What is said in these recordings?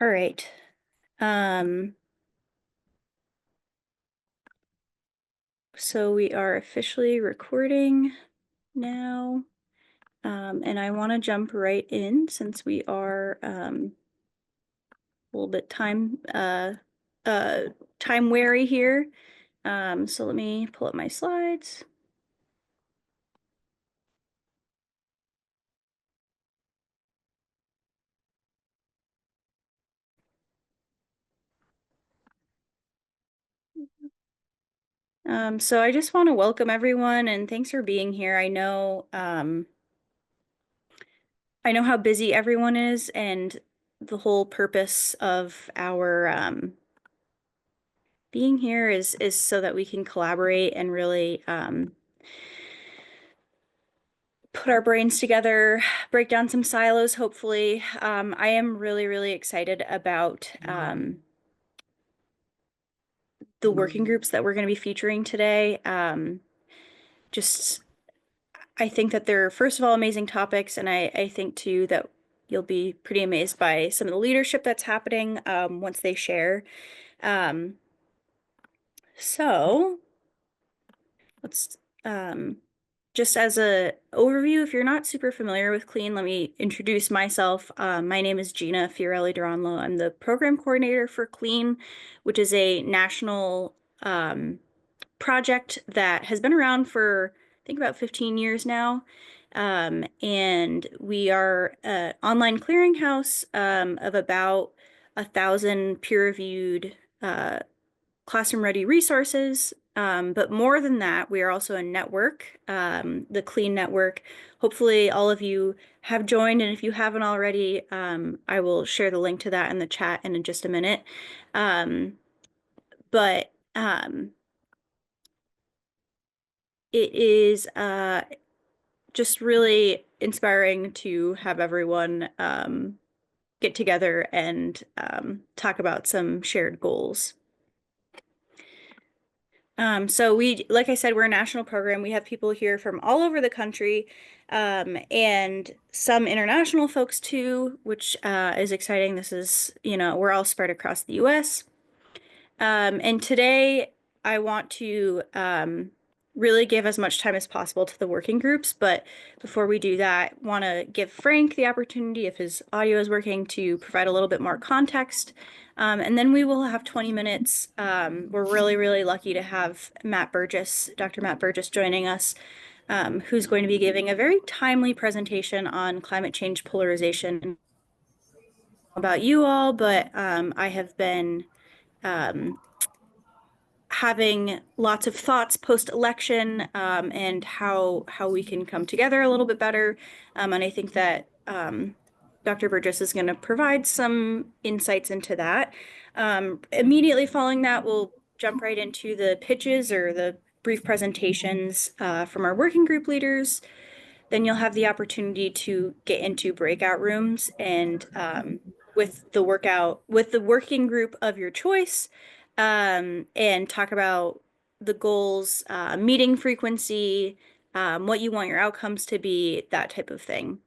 All right. So we are officially recording now. And I want to jump right in since we are a little bit time wary here. So let me pull up my slides. So I just want to welcome everyone and thanks for being here. I know how busy everyone is, and the whole purpose of our being here is so that we can collaborate and really put our brains together, break down some silos, hopefully. I am really, really excited about the working groups that we're going to be featuring today. Just, I think that they're, first of all, amazing topics, and I think too that you'll be pretty amazed by some of the leadership that's happening once they share. So let's just as a overview, if you're not super familiar with Clean, let me introduce myself. My name is Gina Fiorelli-Duranlo. I'm the program coordinator for Clean, which is a national project that has been around for, I think, about 15 years now. And we are an online clearinghouse of about 1,000 peer-reviewed classroom-ready resources. But more than that, we are also a network, the Clean Network. Hopefully all of you have joined, and if you haven't already, I will share the link to that in the chat in just a minute. But it is just really inspiring to have everyone get together and talk about some shared goals. So like I said, we're a national program. We have people here from all over the country, and some international folks too, which is exciting. This is, we're all spread across the US. And today I want to really give as much time as possible to the working groups. But before we do that, want to give Frank the opportunity, if his audio is working, to provide a little bit more context. And then we will have 20 minutes. We're really, really lucky to have Dr. Matt Burgess joining us, who's going to be giving a very timely presentation on climate change polarization. About you all, but I have been having lots of thoughts post-election, and how we can come together a little bit better. And I think that Dr. Burgess is going to provide some insights into that. Immediately following that, we'll jump right into the pitches or the brief presentations from our working group leaders. Then you'll have the opportunity to get into breakout rooms and with the working group of your choice, and talk about the goals, meeting frequency, what you want your outcomes to be, that type of thing.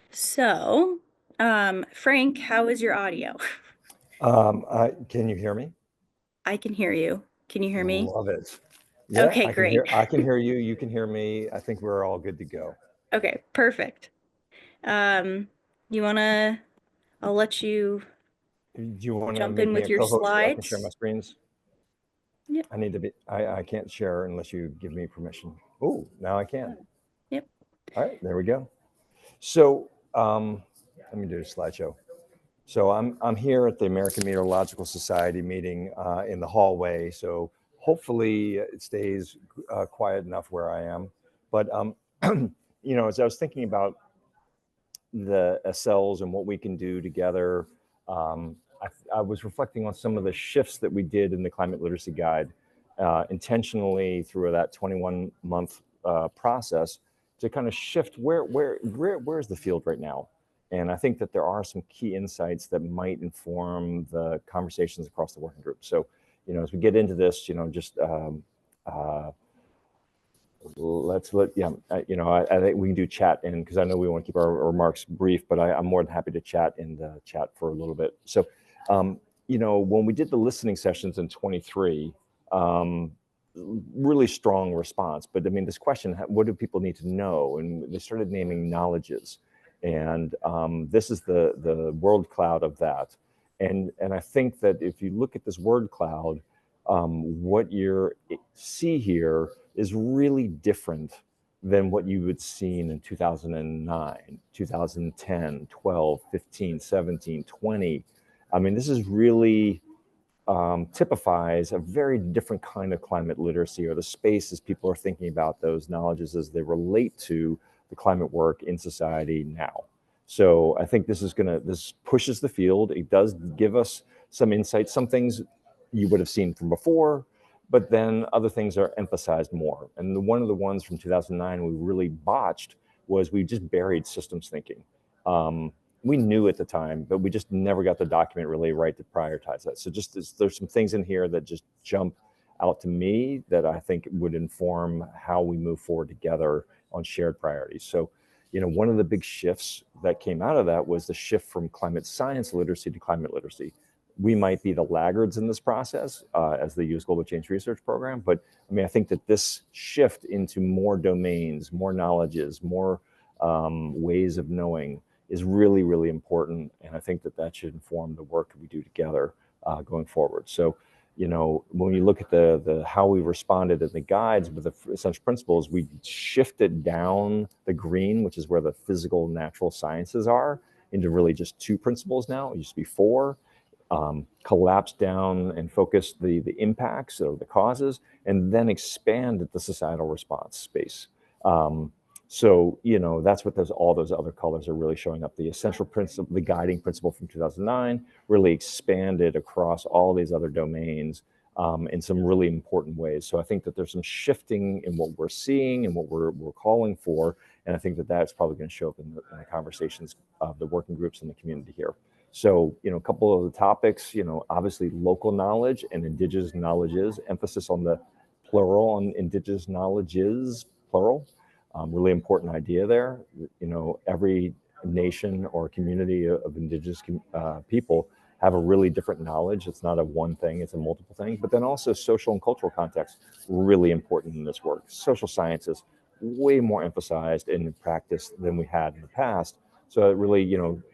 So, Frank, how is your audio? Can you hear me? I can hear you. Can you hear me? Love it. Yeah, Okay, great. I can hear you. You can hear me. I think we're all good to go. Okay, perfect. You wanna, I'll let you Do you want to jump make in me with a your co-host so I can share my slides. screens? Yep. I can't share unless you give me permission. Oh, now I can. Yep. All right, there we go. So let me do a slideshow. So I'm here at the American Meteorological Society meeting in the hallway. So hopefully it stays quiet enough where I am. But as I was thinking about the ACCELS and what we can do together, I was reflecting on some of the shifts that we did in the climate literacy guide intentionally through that 21-month process to kind of shift where's the field right now. And I think that there are some key insights that might inform the conversations across the working group. So, as we get into this, just Yeah, I think we can do chat in, because I know we want to keep our remarks brief, but I'm more than happy to chat in the chat for a little bit. So, when we did the listening sessions in 23, um, really strong response. But I mean, this question, what do people need to know? And they started naming knowledges. And this is the word cloud of that. And I think that if you look at this word cloud, what you see here is really different than what you would seen in 2009, 2010, 12, 15, 17, 20. I mean, this is really typifies a very different kind of climate literacy, or the spaces people are thinking about those knowledges as they relate to the climate work in society now. So I think this pushes the field. It does give us some insights, some things you would have seen from before, but then other things are emphasized more. And one of the ones from 2009 we really botched was we just buried systems thinking. We knew at the time, but we just never got the document really right to prioritize that. So there's some things in here that just jump out to me that I think would inform how we move forward together on shared priorities. So, one of the big shifts that came out of that was the shift from climate science literacy to climate literacy. We might be the laggards in this process as the U.S. Global Change Research Program, but I mean, I think that this shift into more domains, more knowledges, more ways of knowing is really, really important. And I think that should inform the work that we do together going forward. So, when you look at the how we responded in the guides with the essential principles, we shifted down the green, which is where the physical natural sciences are, into really just 2 principles now. It used to be 4. Collapsed down and focused the impacts or the causes, and then expanded the societal response space. So, that's what all those other colors are really showing up. The essential principle, the guiding principle from 2009, really expanded across all these other domains in some really important ways. So I think that there's some shifting in what we're seeing and what we're calling for. And I think that that's probably going to show up in the conversations of the working groups in the community here. So, a couple of the topics, obviously local knowledge and indigenous knowledges, emphasis on the plural on indigenous knowledges, plural. Really important idea there. Every nation or community of indigenous people have a really different knowledge. It's not a one thing, it's a multiple thing. But then also social and cultural context, really important in this work. Social sciences, way more emphasized in practice than we had in the past. So it really,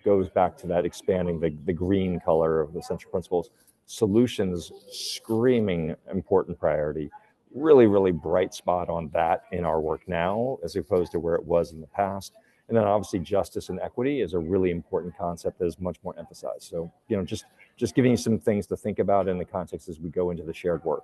goes back to that expanding the green color of the central principles. Solutions, screaming important priority. Really, really bright spot on that in our work now, as opposed to where it was in the past. And then obviously justice and equity is a really important concept that is much more emphasized. So, just giving you some things to think about in the context as we go into the shared work.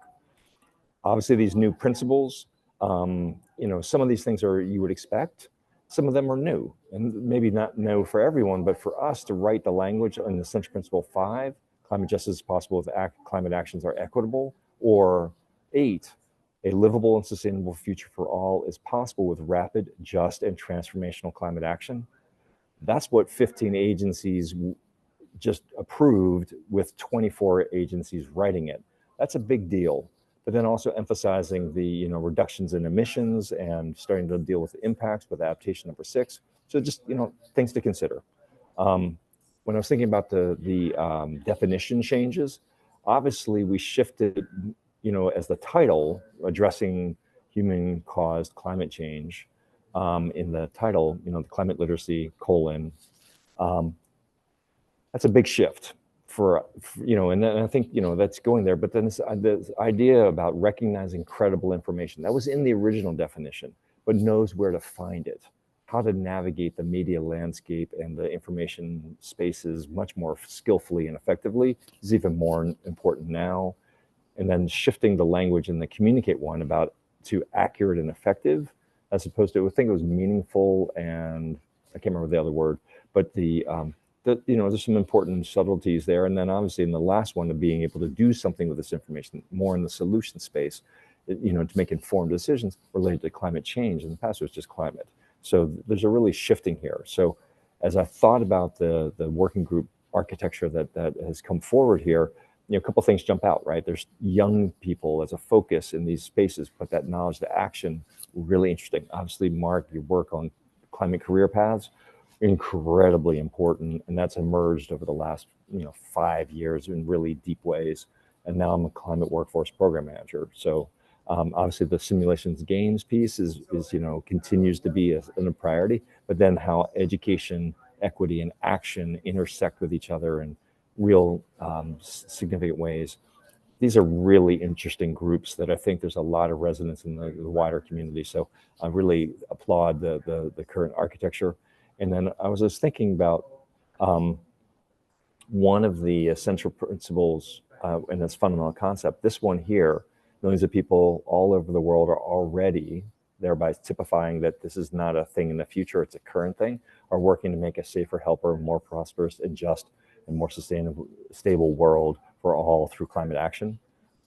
Obviously, these new principles, some of these things are you would expect. Some of them are new, and maybe not new for everyone, but for us to write the language in the Essential Principle 5, climate justice is possible if climate actions are equitable, or 8, a livable and sustainable future for all is possible with rapid, just, and transformational climate action. That's what 15 agencies just approved, with 24 agencies writing it. That's a big deal. But then also emphasizing the reductions in emissions and starting to deal with the impacts with adaptation number 6. So just things to consider. When I was thinking about the definition changes, obviously we shifted, as the title, addressing human-caused climate change, in the title, the climate literacy : that's a big shift for and I think that's going there. But then this idea about recognizing credible information, that was in the original definition, but knows where to find it, how to navigate the media landscape and the information spaces much more skillfully and effectively is even more important now. And then shifting the language in the communicate one about to accurate and effective, as opposed to, I think it was meaningful, and I can't remember the other word, but there's some important subtleties there. And then obviously in the last one, of being able to do something with this information more in the solution space, to make informed decisions related to climate change. In the past, it was just climate. So there's a really shifting here. So as I thought about the working group architecture that has come forward here, a couple things jump out, right? There's young people as a focus in these spaces, but that knowledge to action really interesting. Obviously, Mark, your work on climate career paths, incredibly important, and that's emerged over the last 5 years in really deep ways. And now I'm a climate workforce program manager. So obviously the simulations games piece is continues to be a priority, but then how education, equity, and action intersect with each other in real significant ways. These are really interesting groups that I think there's a lot of resonance in the wider community. So I really applaud the current architecture. And then I was just thinking about um, one of the essential principles and its fundamental concept. This one here, millions of people all over the world are already, thereby typifying that this is not a thing in the future, it's a current thing, are working to make a safer, helper, more prosperous and just and more sustainable, stable world for all through climate action.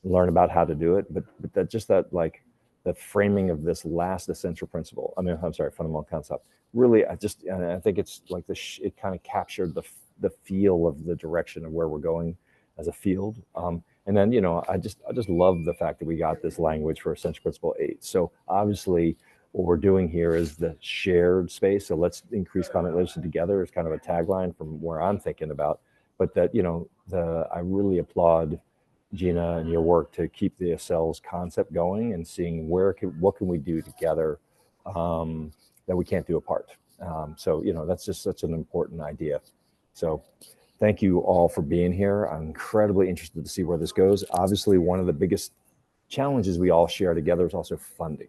Learn about how to do it, but that just that like the framing of this last essential principle. I mean, I'm sorry, fundamental concept. Really, I think it's like it kind of captured the feel of the direction of where we're going as a field. And then, I just love the fact that we got this language for Essential Principle 8. So obviously, what we're doing here is the shared space. So let's increase climate literacy together is kind of a tagline from where I'm thinking about. But that, I really applaud Gina and your work to keep the ACCELS concept going and seeing what can we do together that we can't do apart. So that's just such an important idea. So thank you all for being here. I'm incredibly interested to see where this goes. Obviously, one of the biggest challenges we all share together is also funding.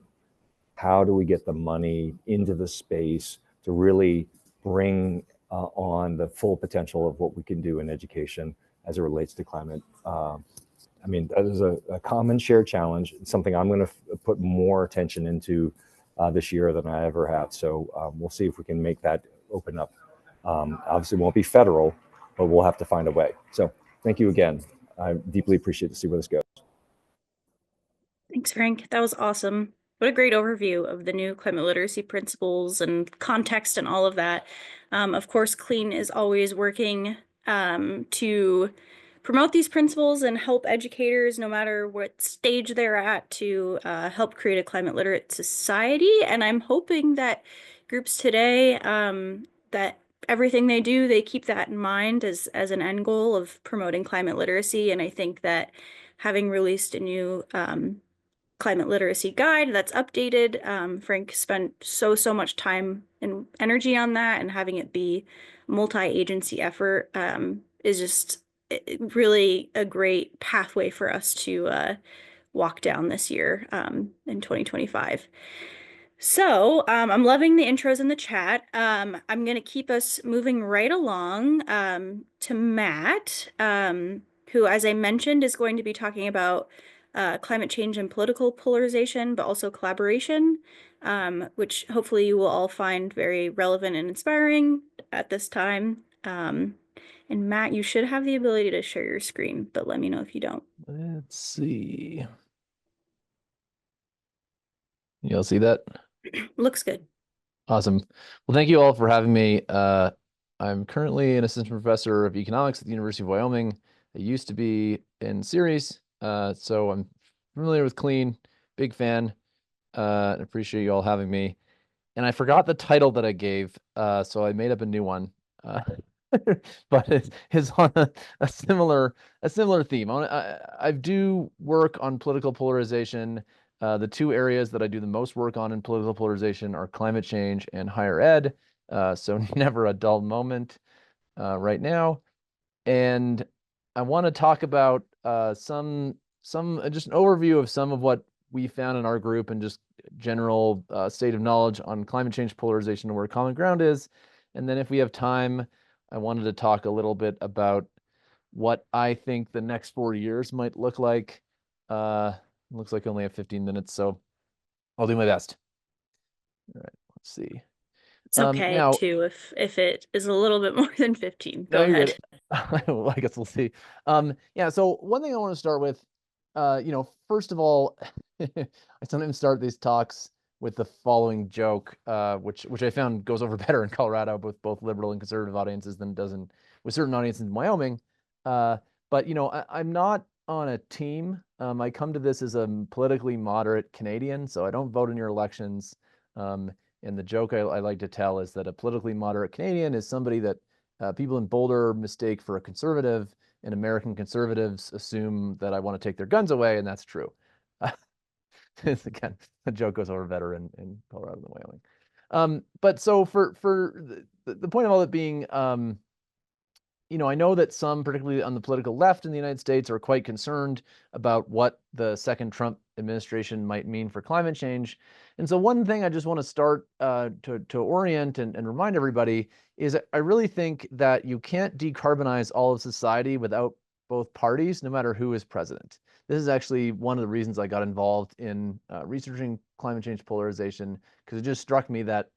How do we get the money into the space to really bring on the full potential of what we can do in education as it relates to climate? I mean, that is a common shared challenge. It's something I'm going to put more attention into this year than I ever have. So we'll see if we can make that open up. Obviously, it won't be federal, but we'll have to find a way. So thank you again. I deeply appreciate to see where this goes. Thanks, Frank. That was awesome. What a great overview of the new climate literacy principles and context and all of that. Of course, Clean is always working to promote these principles and help educators, no matter what stage they're at, to help create a climate literate society. And I'm hoping that groups today, that everything they do, they keep that in mind as an end goal of promoting climate literacy. And I think that having released a new climate literacy guide that's updated. Frank spent so much time and energy on that, and having it be multi-agency effort is just really a great pathway for us to walk down this year in 2025. So I'm loving the intros in the chat. I'm going to keep us moving right along to Matt, who, as I mentioned, is going to be talking about climate change and political polarization, but also collaboration, which hopefully you will all find very relevant and inspiring at this time. And Matt, you should have the ability to share your screen, but let me know if you don't. Let's see. You'll see that? Looks good. Awesome. Well, thank you all for having me. I'm currently an assistant professor of economics at the University of Wyoming. I used to be in series, so I'm familiar with Clean, big fan. Appreciate you all having me. And I forgot the title that I gave, so I made up a new one. But it's on a similar theme. I do work on political polarization. The two areas that I do the most work on in political polarization are climate change and higher ed. So never a dull moment right now. And I want to talk about some just an overview of some of what we found in our group and just general state of knowledge on climate change polarization and where common ground is. And then if we have time, I wanted to talk a little bit about what I think the next 4 years might look like. Looks like I only have 15 minutes, so I'll do my best. All right, let's see. It's okay Now, too if it is a little bit more than 15. Go no, you're ahead. good. Well, I guess we'll see. Yeah, so one thing I want to start with, first of all, I sometimes start these talks with the following joke, which I found goes over better in Colorado with both liberal and conservative audiences than it does with certain audiences in Wyoming. But I'm not on a team. I come to this as a politically moderate Canadian, so I don't vote in your elections. And the joke I like to tell is that a politically moderate Canadian is somebody that people in Boulder mistake for a conservative, and American conservatives assume that I want to take their guns away, and that's true. Again, the joke goes over better in Colorado than Wyoming. But so for the point of all it being, I know that some, particularly on the political left in the United States, are quite concerned about what the second Trump administration might mean for climate change. And so one thing I just want to start to orient and remind everybody is I really think that you can't decarbonize all of society without both parties, no matter who is president. This is actually one of the reasons I got involved in researching climate change polarization, because it just struck me that,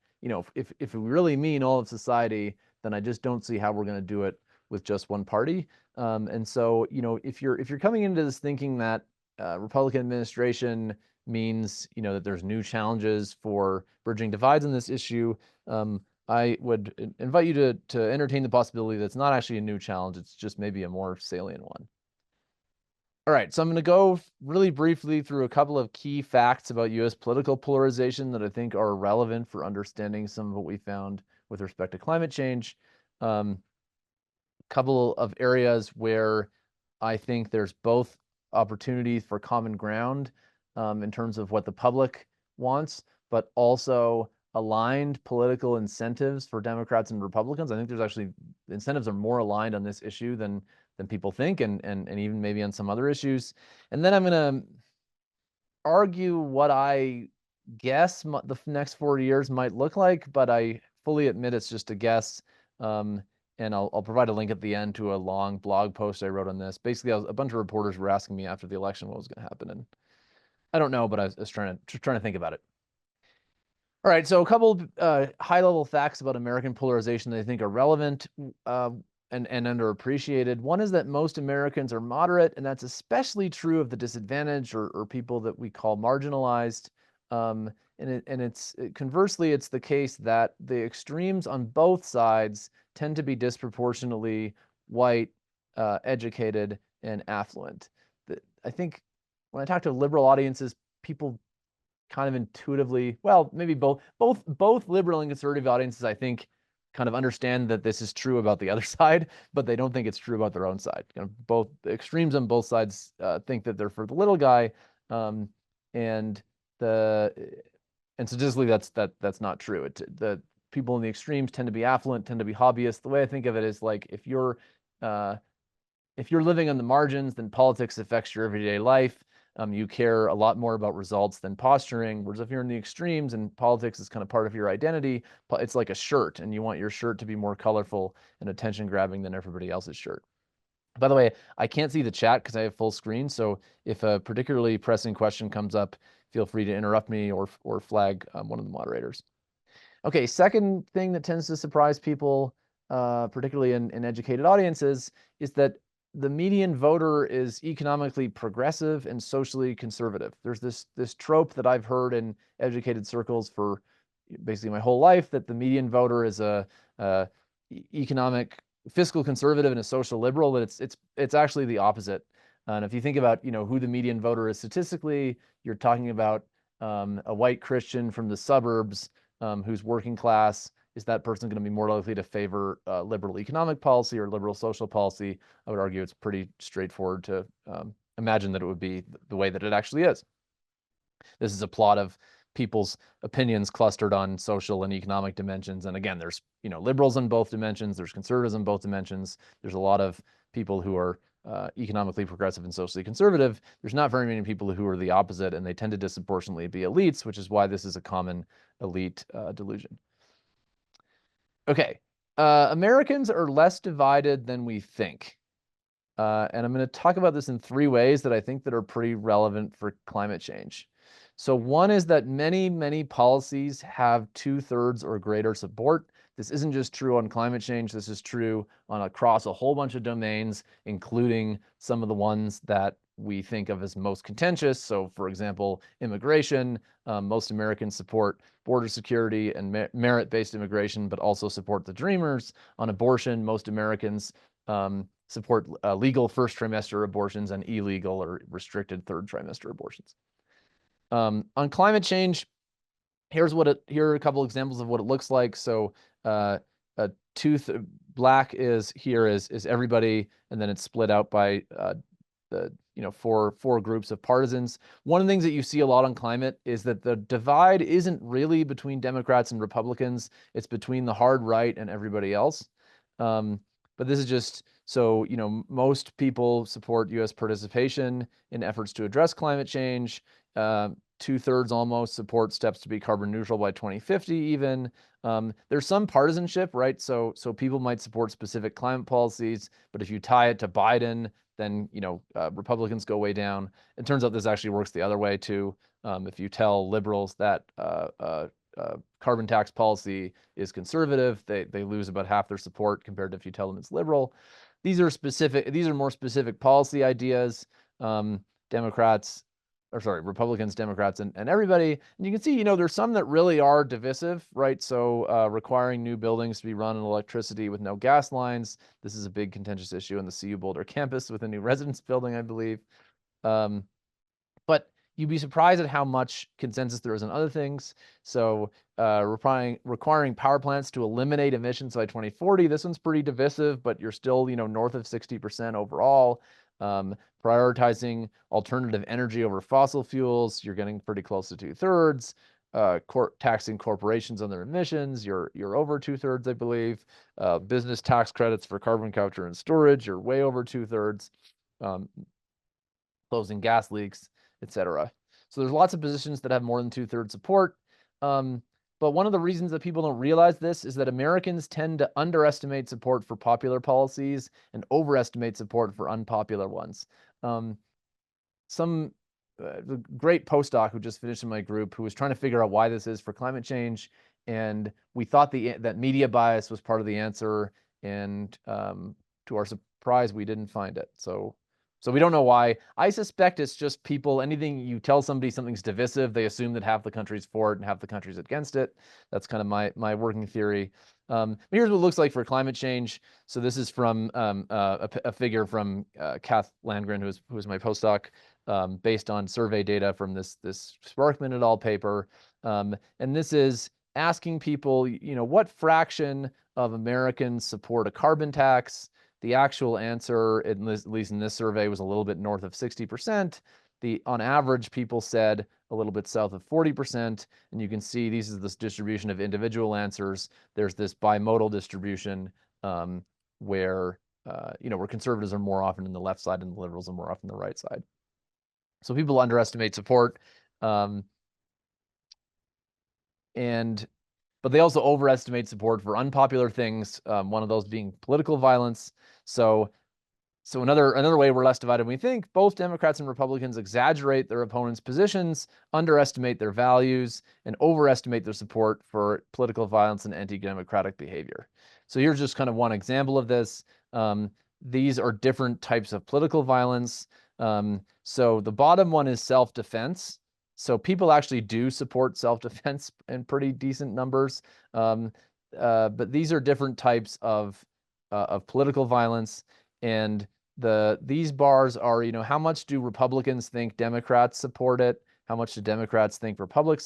if we really mean all of society, then I just don't see how we're going to do it with just one party. And so, if you're coming into this thinking that Republican administration means, that there's new challenges for bridging divides on this issue, I would invite you to entertain the possibility that it's not actually a new challenge. It's just maybe a more salient one. All right, so I'm going to go really briefly through a couple of key facts about U.S. political polarization that I think are relevant for understanding some of what we found with respect to climate change. Couple of areas where I think there's both opportunities for common ground in terms of what the public wants, but also aligned political incentives for Democrats and Republicans. I think there's actually incentives are more aligned on this issue than people think, and even maybe on some other issues. And then I'm going to argue what I guess the next 4 years might look like, but I fully admit it's just a guess. And I'll provide a link at the end to a long blog post I wrote on this. Basically, a bunch of reporters were asking me after the election what was going to happen, and I don't know, but I was trying to think about it. All right, so a couple high-level facts about American polarization that I think are relevant and underappreciated. One is that most Americans are moderate, and that's especially true of the disadvantaged or people that we call marginalized. Conversely, it's the case that the extremes on both sides tend to be disproportionately white, educated, and affluent. I think when I talk to liberal audiences, people kind of intuitively, well, maybe both liberal and conservative audiences, I think, kind of understand that this is true about the other side, but they don't think it's true about their own side. Both the extremes on both sides think that they're for the little guy, and statistically that's not true. The people in the extremes tend to be affluent, tend to be hobbyists. The way I think of it is like if you're living on the margins, then politics affects your everyday life. You care a lot more about results than posturing. Whereas if you're in the extremes and politics is kind of part of your identity, it's like a shirt, and you want your shirt to be more colorful and attention-grabbing than everybody else's shirt. By the way, I can't see the chat because I have full screen, so if a particularly pressing question comes up, feel free to interrupt me or flag one of the moderators. Okay, second thing that tends to surprise people, particularly in educated audiences, is that the median voter is economically progressive and socially conservative. There's this trope that I've heard in educated circles for basically my whole life, that the median voter is a economic fiscal conservative and a social liberal, but it's actually the opposite. And if you think about who the median voter is statistically, you're talking about a white Christian from the suburbs who's working class. Is that person going to be more likely to favor liberal economic policy or liberal social policy? I would argue it's pretty straightforward to imagine that it would be the way that it actually is. This is a plot of people's opinions clustered on social and economic dimensions. And again, there's liberals on both dimensions. There's conservatives on both dimensions. There's a lot of people who are economically progressive and socially conservative. There's not very many people who are the opposite, and they tend to disproportionately be elites, which is why this is a common elite delusion. Okay, Americans are less divided than we think. And I'm going to talk about this in 3 ways that I think that are pretty relevant for climate change. So one is that many policies have 2/3 or greater support. This isn't just true on climate change. This is true across a whole bunch of domains, including some of the ones that we think of as most contentious. So for example, immigration, most Americans support border security and merit-based immigration, but also support the Dreamers. On abortion, most Americans support legal first trimester abortions and illegal or restricted third trimester abortions. On climate change, here are a couple examples of what it looks like. So a black is everybody, and then it's split out by the four groups of partisans. One of the things that you see a lot on climate is that the divide isn't really between Democrats and Republicans. It's between the hard right and everybody else. But this is just so, most people support U.S. participation in efforts to address climate change. 2/3 almost support steps to be carbon neutral by 2050 even. There's some partisanship, right? So people might support specific climate policies, but if you tie it to Biden, then Republicans go way down. It turns out this actually works the other way too. If you tell liberals that carbon tax policy is conservative, they lose about half their support compared to if you tell them it's liberal. These are more specific policy ideas. Republicans, Democrats, and everybody. And you can see, there's some that really are divisive, right? So requiring new buildings to be run on electricity with no gas lines. This is a big contentious issue on the CU Boulder campus with a new residence building, I believe. But you'd be surprised at how much consensus there is on other things. So requiring power plants to eliminate emissions by 2040. This one's pretty divisive, but you're still, north of 60% overall. Prioritizing alternative energy over fossil fuels, you're getting pretty close to 2/3. Taxing corporations on their emissions, you're over 2/3, I believe. Business tax credits for carbon capture and storage, you're way over 2/3. Closing gas leaks, etc. So there's lots of positions that have more than 2/3 support. But one of the reasons that people don't realize this is that Americans tend to underestimate support for popular policies and overestimate support for unpopular ones. Some great postdoc who just finished in my group who was trying to figure out why this is for climate change, and we thought that media bias was part of the answer, and to our surprise, we didn't find it. So we don't know why. I suspect it's just people, anything you tell somebody something's divisive, they assume that half the country's for it and half the country's against it. That's kind of my working theory. Here's what it looks like for climate change. So this is from a figure from Kath Landgren, who was my postdoc, based on survey data from this Sparkman et al. Paper. And this is asking people, what fraction of Americans support a carbon tax? The actual answer, at least in this survey, was a little bit north of 60%. On average, people said a little bit south of 40%. And you can see this is this distribution of individual answers. There's this bimodal distribution where conservatives are more often in the left side and the liberals are more often the right side. So people underestimate support. But they also overestimate support for unpopular things, one of those being political violence. So another way we're less divided than we think, both Democrats and Republicans exaggerate their opponents' positions, underestimate their values, and overestimate their support for political violence and anti-democratic behavior. So here's just kind of one example of this. These are different types of political violence. So the bottom one is self-defense. So people actually do support self-defense in pretty decent numbers. But these are different types of political violence. And these bars are, how much do Republicans think Democrats support it? How much do Democrats think Republicans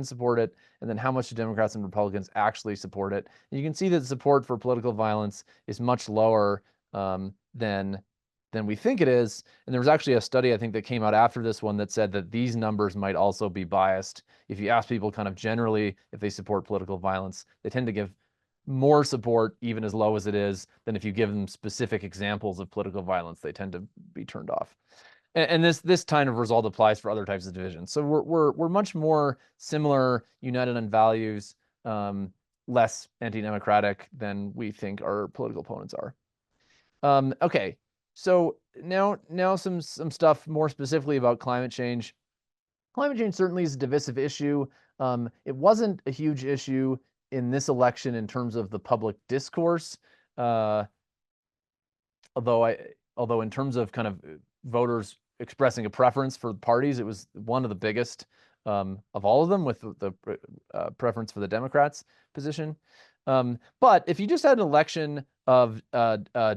support it? And then how much do Democrats and Republicans actually support it? And you can see that support for political violence is much lower than we think it is. And there was actually a study, I think, that came out after this one that said that these numbers might also be biased. If you ask people kind of generally if they support political violence, they tend to give more support, even as low as it is, than if you give them specific examples of political violence, they tend to be turned off. And this kind of result applies for other types of divisions. So we're much more similar, united on values, less anti-democratic than we think our political opponents are. Okay, so now some stuff more specifically about climate change. Climate change certainly is a divisive issue. It wasn't a huge issue in this election in terms of the public discourse, although in terms of kind of voters expressing a preference for parties, it was one of the biggest of all of them, with the preference for the Democrats' position. But if you just had an election of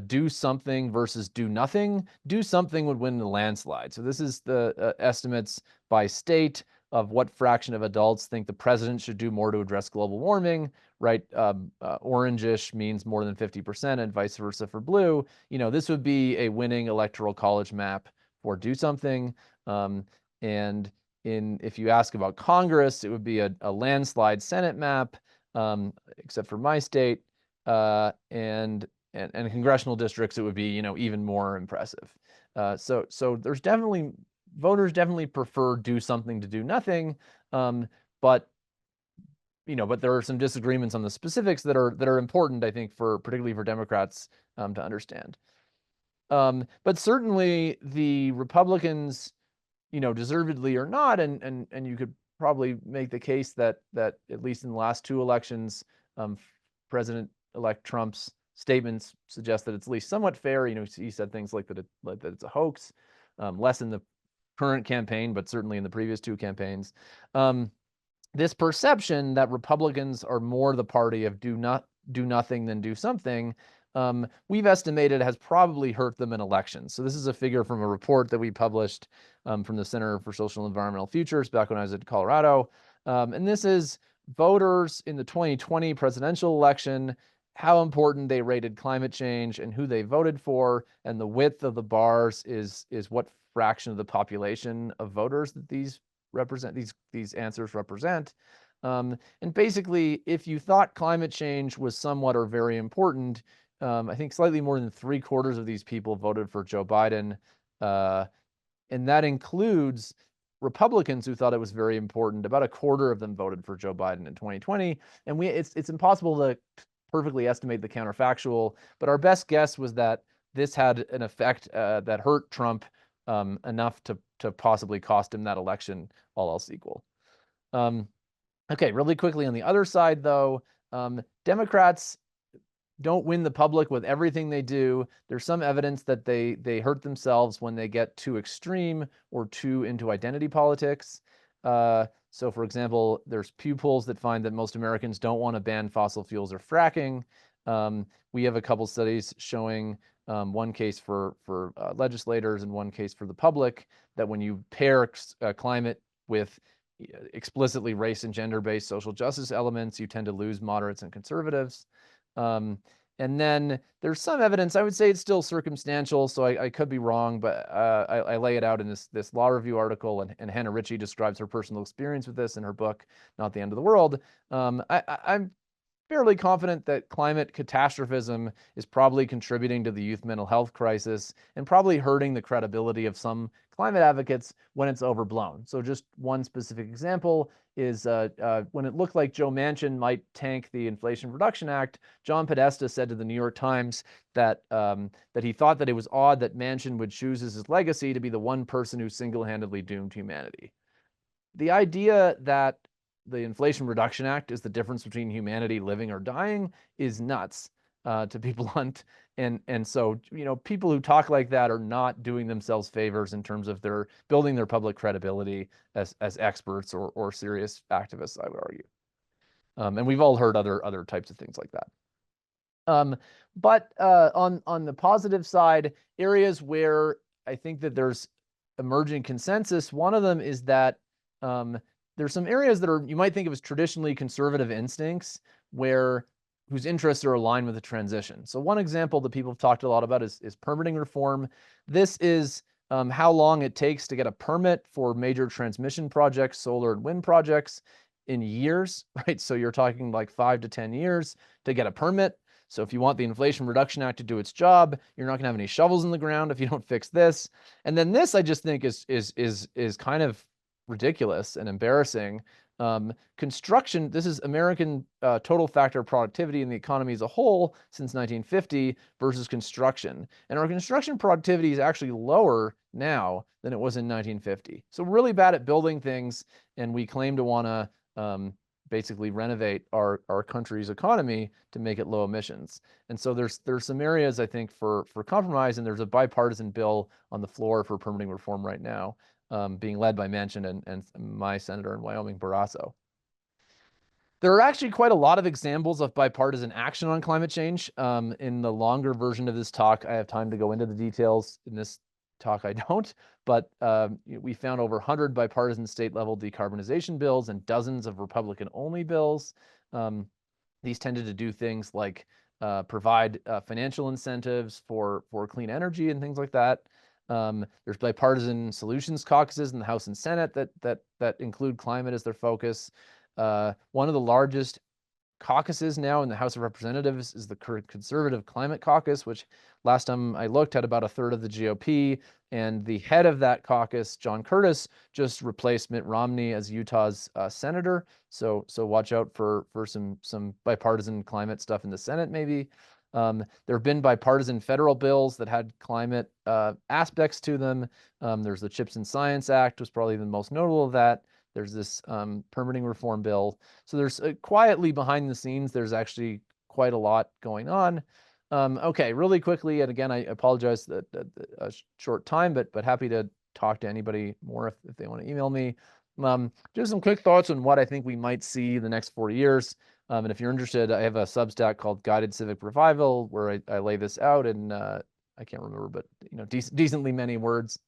do something versus do nothing would win the landslide. So this is the estimates by state of what fraction of adults think the president should do more to address global warming, right? Orangish means more than 50% and vice versa for blue. This would be a winning electoral college map for do something. And if you ask about Congress, it would be a landslide Senate map, except for my state, and congressional districts, it would be even more impressive. So there's voters definitely prefer do something to do nothing, but there are some disagreements on the specifics that are important, I think, particularly for Democrats to understand. But certainly the Republicans, deservedly or not, and you could probably make the case that at least in the last two elections, President-elect Trump's statements suggest that it's at least somewhat fair. He said things like that it's a hoax, less in the current campaign, but certainly in the previous two campaigns. This perception that Republicans are more the party of do nothing than do something, we've estimated has probably hurt them in elections. So this is a figure from a report that we published from the Center for Social and Environmental Futures back when I was at Colorado. And this is voters in the 2020 presidential election, how important they rated climate change and who they voted for. And the width of the bars is what fraction of the population of voters that these answers represent. And basically, if you thought climate change was somewhat or very important, I think slightly more than 3/4 of these people voted for Joe Biden. And that includes Republicans who thought it was very important. About 1/4 of them voted for Joe Biden in 2020. And it's impossible to perfectly estimate the counterfactual, but our best guess was that this had an effect that hurt Trump enough to possibly cost him that election, all else equal. Okay, really quickly on the other side, though, Democrats don't win the public with everything they do. There's some evidence that they hurt themselves when they get too extreme or too into identity politics. So, for example, there's Pew polls that find that most Americans don't want to ban fossil fuels or fracking. We have a couple studies showing one case for legislators and one case for the public, that when you pair climate with explicitly race and gender-based social justice elements, you tend to lose moderates and conservatives. And then there's some evidence, I would say it's still circumstantial, so I could be wrong, but I lay it out in this law review article, and Hannah Ritchie describes her personal experience with this in her book, Not the End of the World. I'm fairly confident that climate catastrophism is probably contributing to the youth mental health crisis and probably hurting the credibility of some climate advocates when it's overblown. So just one specific example is when it looked like Joe Manchin might tank the Inflation Reduction Act, John Podesta said to the New York Times that he thought that it was odd that Manchin would choose as his legacy to be the one person who single-handedly doomed humanity. The idea that the Inflation Reduction Act is the difference between humanity living or dying is nuts, to be blunt. And so, people who talk like that are not doing themselves favors in terms of building their public credibility as experts or serious activists, I would argue. And we've all heard other types of things like that. But on the positive side, areas where I think that there's emerging consensus, one of them is that there's some areas that you might think of as traditionally conservative instincts whose interests are aligned with the transition. So one example that people have talked a lot about is permitting reform. This is how long it takes to get a permit for major transmission projects, solar and wind projects, in years, right? So you're talking like 5 to 10 years to get a permit. So if you want the Inflation Reduction Act to do its job, you're not gonna have any shovels in the ground if you don't fix this. And then this, I just think is kind of ridiculous and embarrassing. Construction, this is American total factor productivity in the economy as a whole since 1950 versus construction. And our construction productivity is actually lower now than it was in 1950. So we're really bad at building things, and we claim to want to basically renovate our country's economy to make it low emissions. And so there's some areas, I think, for compromise, and there's a bipartisan bill on the floor for permitting reform right now, being led by Manchin and my senator in Wyoming, Barrasso. There are actually quite a lot of examples of bipartisan action on climate change. In the longer version of this talk, I have time to go into the details. In this talk, I don't. But we found over 100 bipartisan state-level decarbonization bills and dozens of Republican-only bills. These tended to do things like provide financial incentives for clean energy and things like that. There's bipartisan solutions caucuses in the House and Senate that include climate as their focus. One of the largest caucuses now in the House of Representatives is the Conservative Climate Caucus, which last time I looked had about a third of the GOP. And the head of that caucus, John Curtis, just replaced Mitt Romney as Utah's senator. So watch out for some bipartisan climate stuff in the Senate, maybe. There have been bipartisan federal bills that had climate aspects to them. There's the CHIPS and Science Act, was probably the most notable of that. There's this permitting reform bill. So there's quietly behind the scenes, there's actually quite a lot going on. Okay, really quickly, and again, I apologize that a short time, but happy to talk to anybody more if they want to email me. Just some quick thoughts on what I think we might see the next 4 years. And if you're interested, I have a Substack called Guided Civic Revival where I lay this out in I can't remember, but decently many words.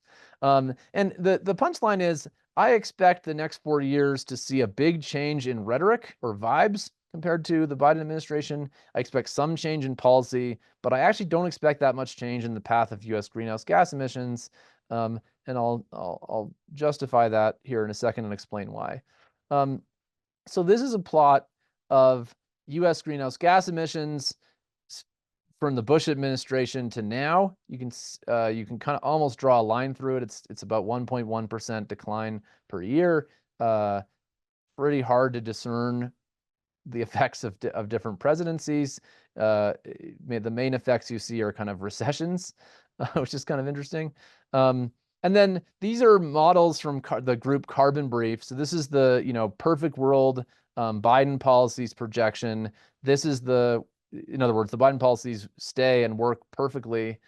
And the punchline is, I expect the next 4 years to see a big change in rhetoric or vibes compared to the Biden administration. I expect some change in policy, but I actually don't expect that much change in the path of U.S. greenhouse gas emissions. And I'll justify that here in a second and explain why. So this is a plot of U.S. greenhouse gas emissions from the Bush administration to now. You can kind of almost draw a line through it. It's about 1.1% decline per year. Pretty hard to discern the effects of different presidencies. The main effects you see are kind of recessions, which is kind of interesting. And then these are models from the group Carbon Brief. So this is the perfect world Biden policies projection. This is in other words, the Biden policies stay and work perfectly.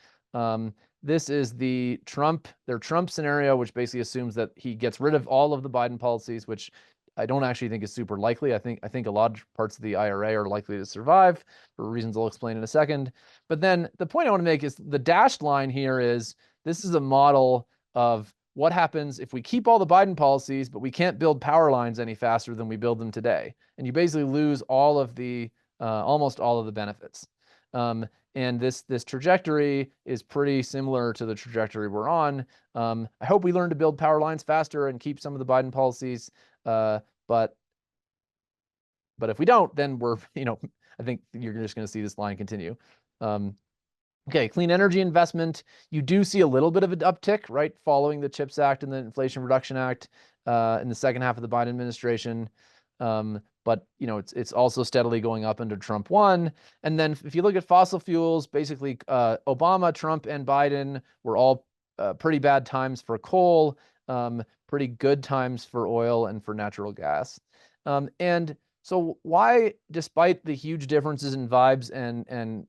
This is their Trump scenario, which basically assumes that he gets rid of all of the Biden policies, which I don't actually think is super likely. I think a lot of parts of the IRA are likely to survive for reasons I'll explain in a second. But then the point I want to make is the dashed line here is this is a model of what happens if we keep all the Biden policies, but we can't build power lines any faster than we build them today. And you basically lose all of the almost all of the benefits. And this trajectory is pretty similar to the trajectory we're on. I hope we learn to build power lines faster and keep some of the Biden policies. But if we don't, then we're, I think you're just going to see this line continue. Okay, clean energy investment. You do see a little bit of an uptick, right, following the CHIPS Act and the Inflation Reduction Act in the second half of the Biden administration. But it's also steadily going up under Trump 1. And then if you look at fossil fuels, basically Obama, Trump, and Biden were all pretty bad times for coal, pretty good times for oil and for natural gas. And so why, despite the huge differences in vibes and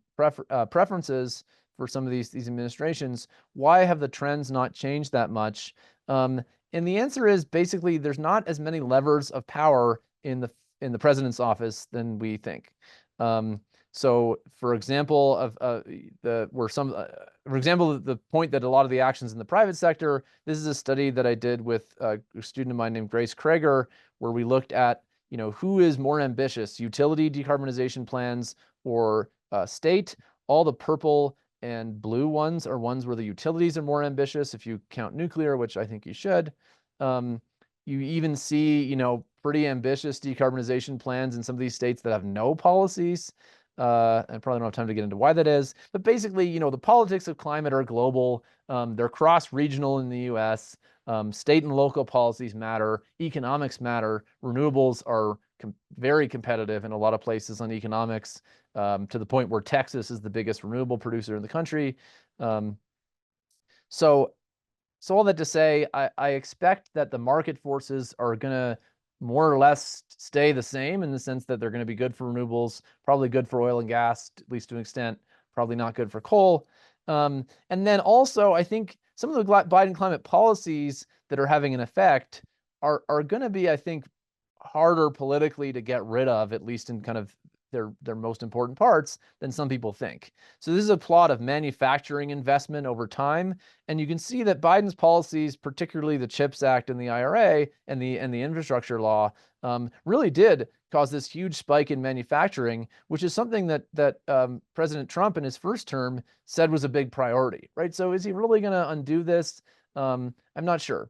preferences for some of these administrations, why have the trends not changed that much? And the answer is basically there's not as many levers of power in the president's office than we think. So, for example, the point that a lot of the actions in the private sector. This is a study that I did with a student of mine named Grace Krager, where we looked at who is more ambitious, utility decarbonization plans or state. All the purple and blue ones are ones where the utilities are more ambitious if you count nuclear, which I think you should. You even see, pretty ambitious decarbonization plans in some of these states that have no policies. I probably don't have time to get into why that is. But basically, the politics of climate are global. They're cross-regional in the US. State and local policies matter. Economics matter. Renewables are very competitive in a lot of places on economics, to the point where Texas is the biggest renewable producer in the country. So all that to say, I expect that the market forces are going to more or less stay the same in the sense that they're going to be good for renewables, probably good for oil and gas, at least to an extent, probably not good for coal. And then also, I think some of the Biden climate policies that are having an effect are going to be, I think, harder politically to get rid of, at least in kind of their most important parts, than some people think. So this is a plot of manufacturing investment over time, and you can see that Biden's policies, particularly the CHIPS Act and the IRA and the infrastructure law, really did cause this huge spike in manufacturing, which is something that President Trump in his first term said was a big priority, right? So is he really going to undo this? I'm not sure.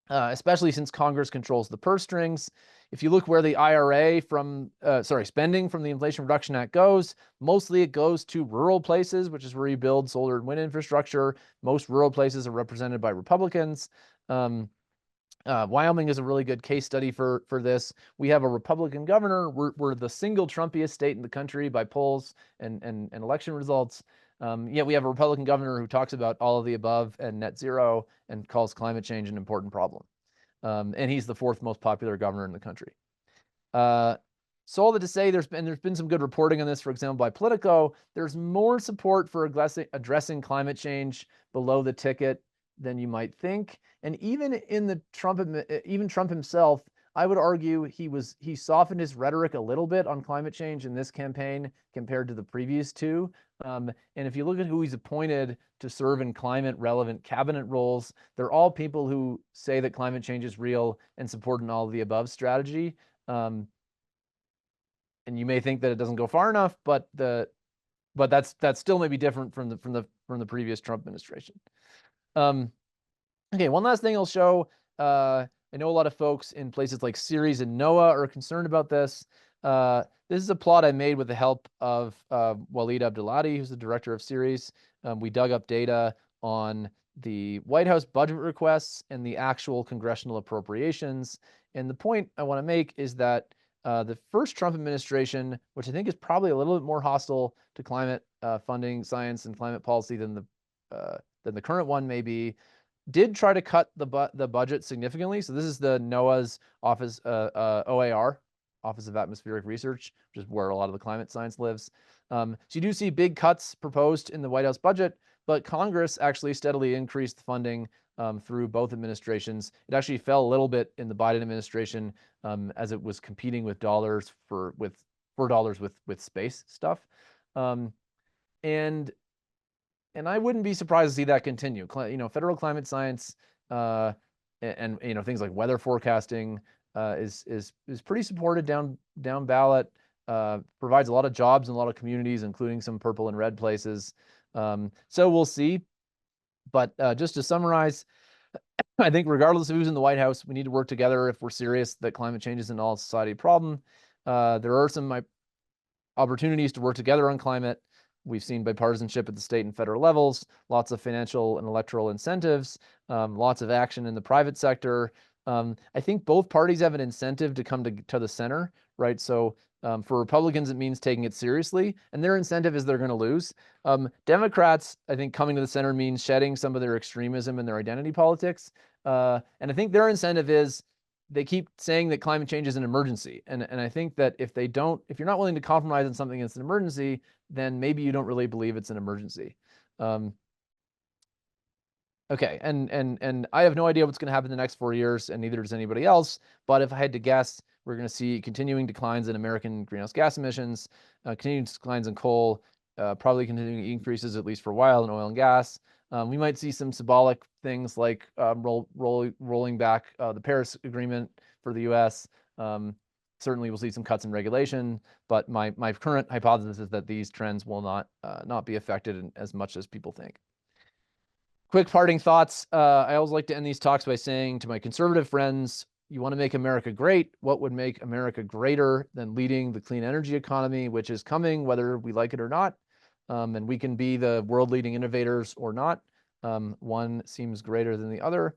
Especially since Congress controls the purse strings. If you look where the IRA spending from the Inflation Reduction Act goes, mostly it goes to rural places, which is where you build solar and wind infrastructure. Most rural places are represented by Republicans. Wyoming is a really good case study for this. We have a Republican governor. We're the single Trumpiest state in the country by polls and election results. Yet we have a Republican governor who talks about all of the above and net zero and calls climate change an important problem. And he's the fourth most popular governor in the country. So all that to say, there's been some good reporting on this, for example, by Politico. There's more support for addressing climate change below the ticket than you might think. And even in the Trump himself, I would argue he softened his rhetoric a little bit on climate change in this campaign compared to the previous two. And if you look at who he's appointed to serve in climate relevant cabinet roles, they're all people who say that climate change is real and support an all of the above strategy. And you may think that it doesn't go far enough, but that's still maybe different from the previous Trump administration. Okay, one last thing I'll show. I know a lot of folks in places like Ceres and NOAA are concerned about this. This is a plot I made with the help of Waleed Abdulati, who's the director of Ceres. We dug up data on the White House budget requests and the actual congressional appropriations. And the point I want to make is that the first Trump administration, which I think is probably a little bit more hostile to climate funding, science, and climate policy than the current one may be, did try to cut the budget significantly. So this is the NOAA's office, OAR, Office of Atmospheric Research, which is where a lot of the climate science lives. So you do see big cuts proposed in the White House budget, but Congress actually steadily increased funding through both administrations. It actually fell a little bit in the Biden administration as it was competing with dollars with space stuff. And I wouldn't be surprised to see that continue. Federal climate science and things like weather forecasting is pretty supported down ballot. Provides a lot of jobs in a lot of communities, including some purple and red places. So we'll see. But just to summarize, I think regardless of who's in the White House, we need to work together if we're serious that climate change is an all society problem. There are some opportunities to work together on climate. We've seen bipartisanship at the state and federal levels, lots of financial and electoral incentives, lots of action in the private sector. I think both parties have an incentive to come to the center, right? So for Republicans, it means taking it seriously, and their incentive is they're going to lose. Democrats, I think coming to the center means shedding some of their extremism and their identity politics. And I think their incentive is they keep saying that climate change is an emergency. And I think that if you're not willing to compromise on something that's an emergency, then maybe you don't really believe it's an emergency. Okay, and I have no idea what's going to happen in the next 4 years, and neither does anybody else. But if I had to guess, we're going to see continuing declines in American greenhouse gas emissions, continuing declines in coal, probably continuing increases, at least for a while, in oil and gas. We might see some symbolic things like rolling back the Paris Agreement for the U.S. Certainly, we'll see some cuts in regulation, but my current hypothesis is that these trends will not be affected as much as people think. Quick parting thoughts. I always like to end these talks by saying to my conservative friends, you want to make America great. What would make America greater than leading the clean energy economy, which is coming, whether we like it or not? And we can be the world-leading innovators or not. One seems greater than the other.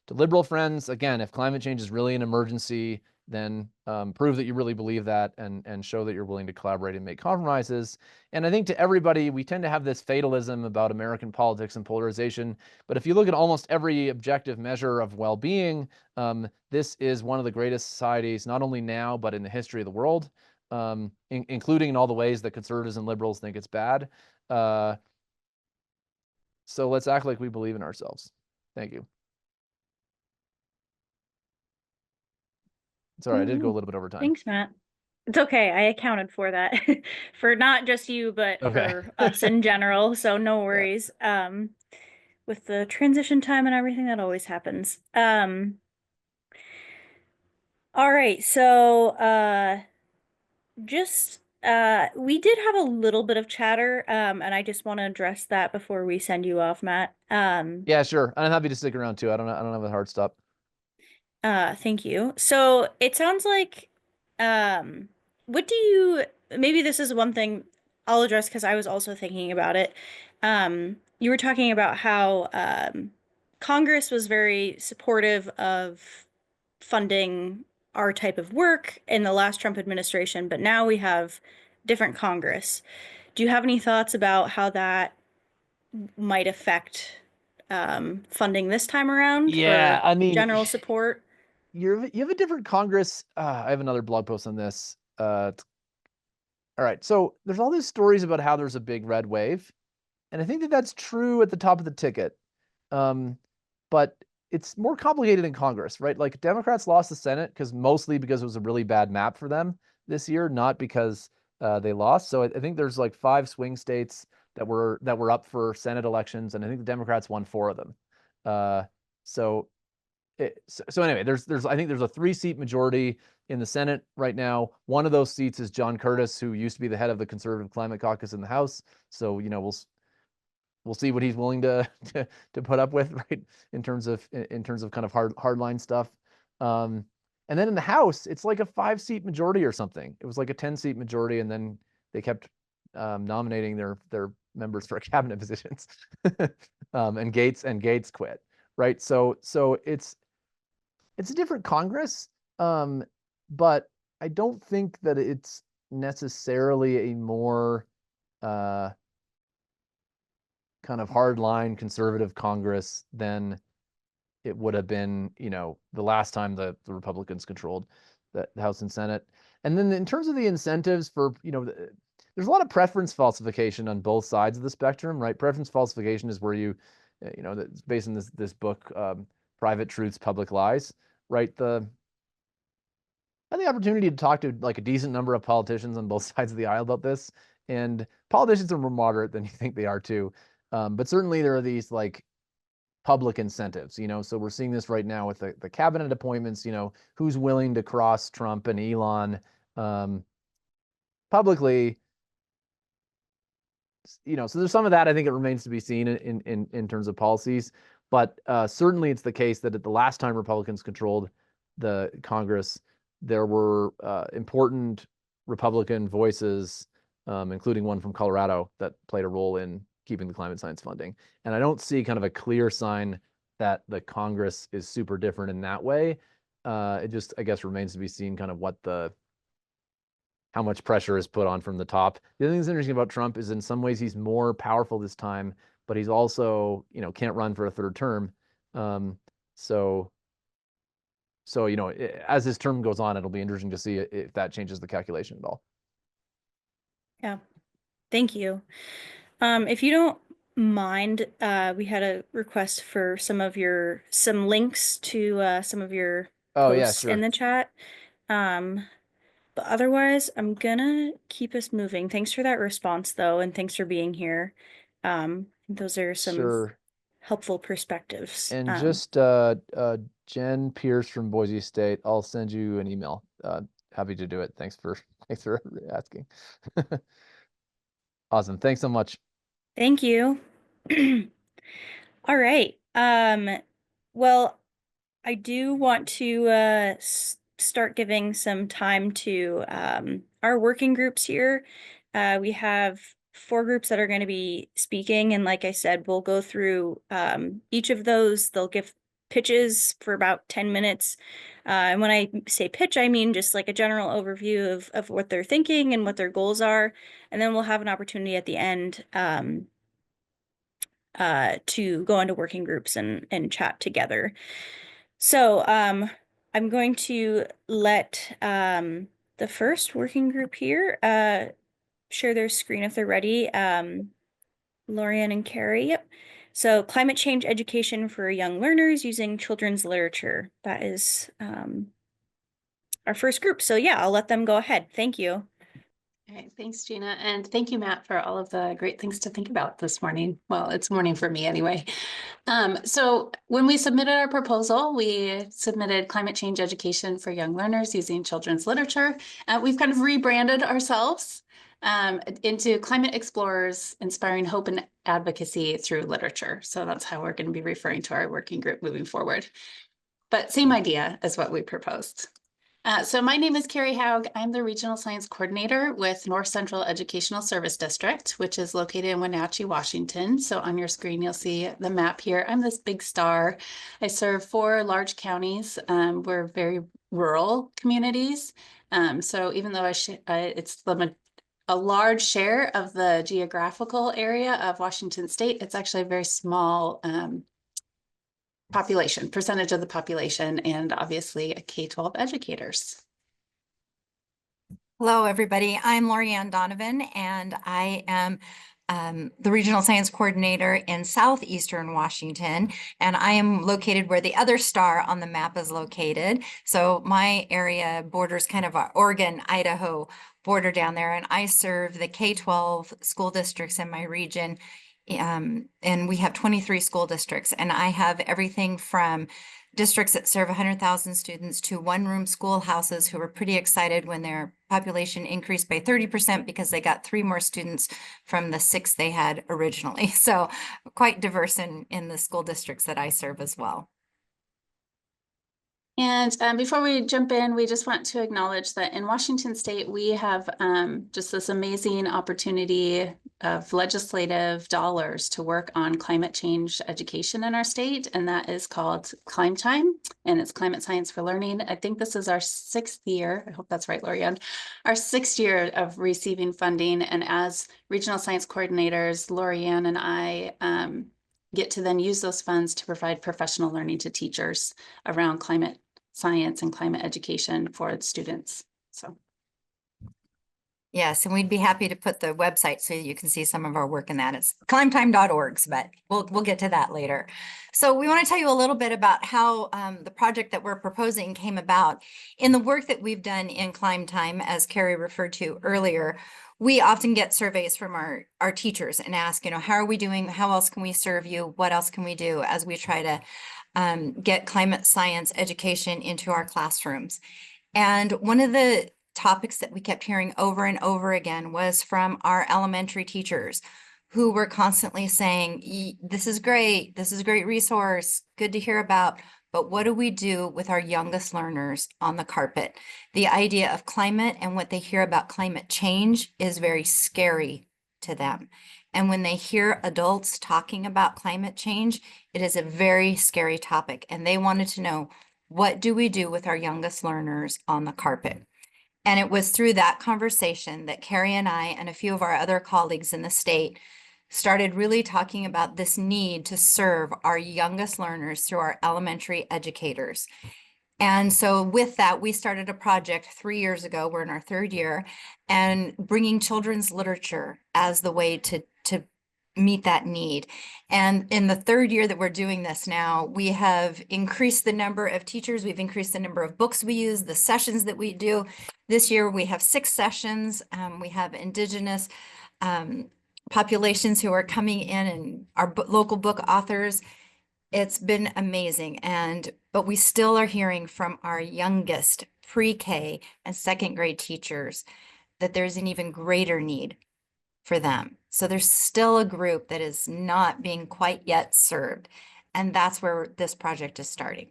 To liberal friends, again, if climate change is really an emergency, then prove that you really believe that and show that you're willing to collaborate and make compromises. And I think to everybody, we tend to have this fatalism about American politics and polarization. But if you look at almost every objective measure of well-being, this is one of the greatest societies, not only now, but in the history of the world, including in all the ways that conservatives and liberals think it's bad. So let's act like we believe in ourselves. Thank you. Sorry, I did go a Ooh, little bit over time. thanks, Matt. It's okay. I accounted for that for not just you, but Okay. for us in general. So no Yeah. worries. With the transition time and everything, that always happens. All right. So, just we did have a little bit of chatter, and I just want to address that before we send you off, Matt. Yeah, sure. I'm happy to stick around too. I don't have a hard stop. Thank you. So it sounds like, um, what do you, maybe this is one thing I'll address because I was also thinking about it. You were talking about how, Congress was very supportive of funding our type of work in the last Trump administration, but now we have different Congress. Do you have any thoughts about how that might affect, funding this time around Yeah, for I mean, general support? you have a different Congress. I have another blog post on this. All right. So there's all these stories about how there's a big red wave, and I think that that's true at the top of the ticket. Um, but it's more complicated in Congress, right? Like Democrats lost the Senate mostly because it was a really bad map for them this year, not because they lost. So I think there's like 5 swing states that were up for Senate elections, and I think the Democrats won 4 of them. Uh, so so anyway, there's I think there's a 3-seat majority in the Senate right now. One of those seats is John Curtis, who used to be the head of the Conservative Climate Caucus in the House. So we'll see what he's willing to to put up with, right? In terms of kind of hardline stuff. Um, and then in the House, it's like a 5-seat majority or something. It was like a 10-seat majority, and then they kept nominating their members for cabinet positions. And Gates quit, right? So it's a different Congress, but I don't think that it's necessarily a more uh, kind of hardline conservative Congress than it would have been, the last time the Republicans controlled the House and Senate. And then in terms of the incentives for, there's a lot of preference falsification on both sides of the spectrum, right? Preference falsification is where that's based on this book, Private Truths, Public Lies, right? I had the opportunity to talk to like a decent number of politicians on both sides of the aisle about this, and politicians are more moderate than you think they are too. But certainly there are these like public incentives, so we're seeing this right now with the cabinet appointments, who's willing to cross Trump and Elon publicly, so there's some of that. I think it remains to be seen in terms of policies, but certainly it's the case that at the last time Republicans controlled the Congress, there were important Republican voices, including one from Colorado, that played a role in keeping the climate science funding. And I don't see kind of a clear sign that the Congress is super different in that way. It just, I guess, remains to be seen kind of how much pressure is put on from the top. The other thing that's interesting about Trump is in some ways he's more powerful this time, but he's also, can't run for a third term. Um, so, as his term goes on, it'll be interesting to see if that changes the calculation at all. Yeah, thank you. If you don't mind, we had a request for some links to some of your Oh yeah, posts in sure. the chat. Um, but otherwise, I'm gonna keep us moving. Thanks for that response, though, and thanks for being here. Those are some Sure. helpful perspectives. And just Jen Pierce from Boise State, I'll send you an email. Happy to do it. Thanks for asking. Awesome. Thanks so much. Thank you. All right. Well, I do want to start giving some time to our working groups here. We have 4 groups that are going to be speaking, and like I said, we'll go through each of those. They'll give pitches for about 10 minutes. And when I say pitch, I mean just like a general overview of what they're thinking and what their goals are. And then we'll have an opportunity at the end to go into working groups and chat together. So I'm going to let the first working group here share their screen if they're ready. Lorian and Carrie, yep. So climate change education for young learners using children's literature. That is our first group. So yeah, I'll let them go ahead. Thank you. All right, thanks, Gina. And thank you, Matt, for all of the great things to think about this morning. Well, it's morning for me anyway. So when we submitted our proposal, we submitted climate change education for young learners using children's literature. We've kind of rebranded ourselves into Climate Explorers, Inspiring Hope and Advocacy Through Literature. So that's how we're going to be referring to our working group moving forward. But same idea as what we proposed. So my name is Carrie Haug. I'm the Regional Science Coordinator with North Central Educational Service District, which is located in Wenatchee, Washington. So on your screen, you'll see the map here. I'm this big star. I serve 4 large counties. We're very rural communities. So even though it's a large share of the geographical area of Washington State, it's actually a very small percentage of the population, and obviously K-12 educators. Hello, everybody. I'm Lorianne Donovan, and I am the Regional Science Coordinator in Southeastern Washington, and I am located where the other star on the map is located. So my area borders kind of a Oregon, Idaho border down there, and I serve the K-12 school districts in my region. And we have 23 school districts, and I have everything from districts that serve 100,000 students to one-room schoolhouses who were pretty excited when their population increased by 30% because they got 3 more students from the 6 they had originally. So quite diverse in the school districts that I serve as well. And before we jump in, we just want to acknowledge that in Washington State, we have just this amazing opportunity of legislative dollars to work on climate change education in our state. And that is called Climb Time, and it's Climate Science for Learning. I think this is our 6th year. I hope that's right, Lorianne. Our 6th year of receiving funding. And as regional science coordinators, Lorianne and I get to then use those funds to provide professional learning to teachers around climate science and climate education for its students. So yes, and we'd be happy to put the website so you can see some of our work in that. It's climbtime.org, but we'll get to that later. So we want to tell you a little bit about how the project that we're proposing came about. In the work that we've done in Climb Time, as Carrie referred to earlier, we often get surveys from our teachers and ask, how are we doing? How else can we serve you? What else can we do as we try to get climate science education into our classrooms? And one of the topics that we kept hearing over and over again was from our elementary teachers who were constantly saying, this is a great resource, good to hear about, but what do we do with our youngest learners on the carpet? The idea of climate and what they hear about climate change is very scary to them. And when they hear adults talking about climate change, it is a very scary topic. And they wanted to know, what do we do with our youngest learners on the carpet? And it was through that conversation that Carrie and I and a few of our other colleagues in the state started really talking about this need to serve our youngest learners through our elementary educators. And so with that, we started a project 3 years ago. We're in our 3rd year, and bringing children's literature as the way to meet that need. And in the 3rd year that we're doing this now, we have increased the number of teachers. We've increased the number of books we use, the sessions that we do. This year, we have 6 sessions. We have Indigenous populations who are coming in, and our local book authors. It's been amazing. But we still are hearing from our youngest pre-K and 2nd grade teachers that there's an even greater need for them. So there's still a group that is not being quite yet served. And that's where this project is starting.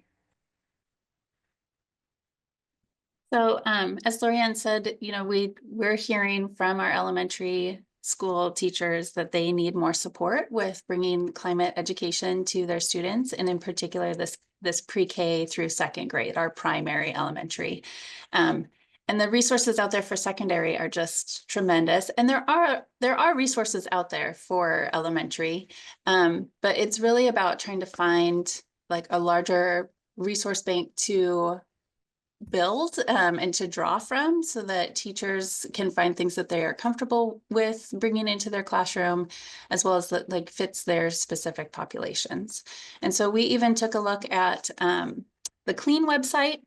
So as Lorianne said, we're hearing from our elementary school teachers that they need more support with bringing climate education to their students, and in particular this pre-K through 2nd grade, our primary elementary. And the resources out there for secondary are just tremendous. And there are resources out there for elementary, but it's really about trying to find like a larger resource bank to build and to draw from, so that teachers can find things that they are comfortable with bringing into their classroom, as well as that like fits their specific populations. And so we even took a look at the CLEAN website.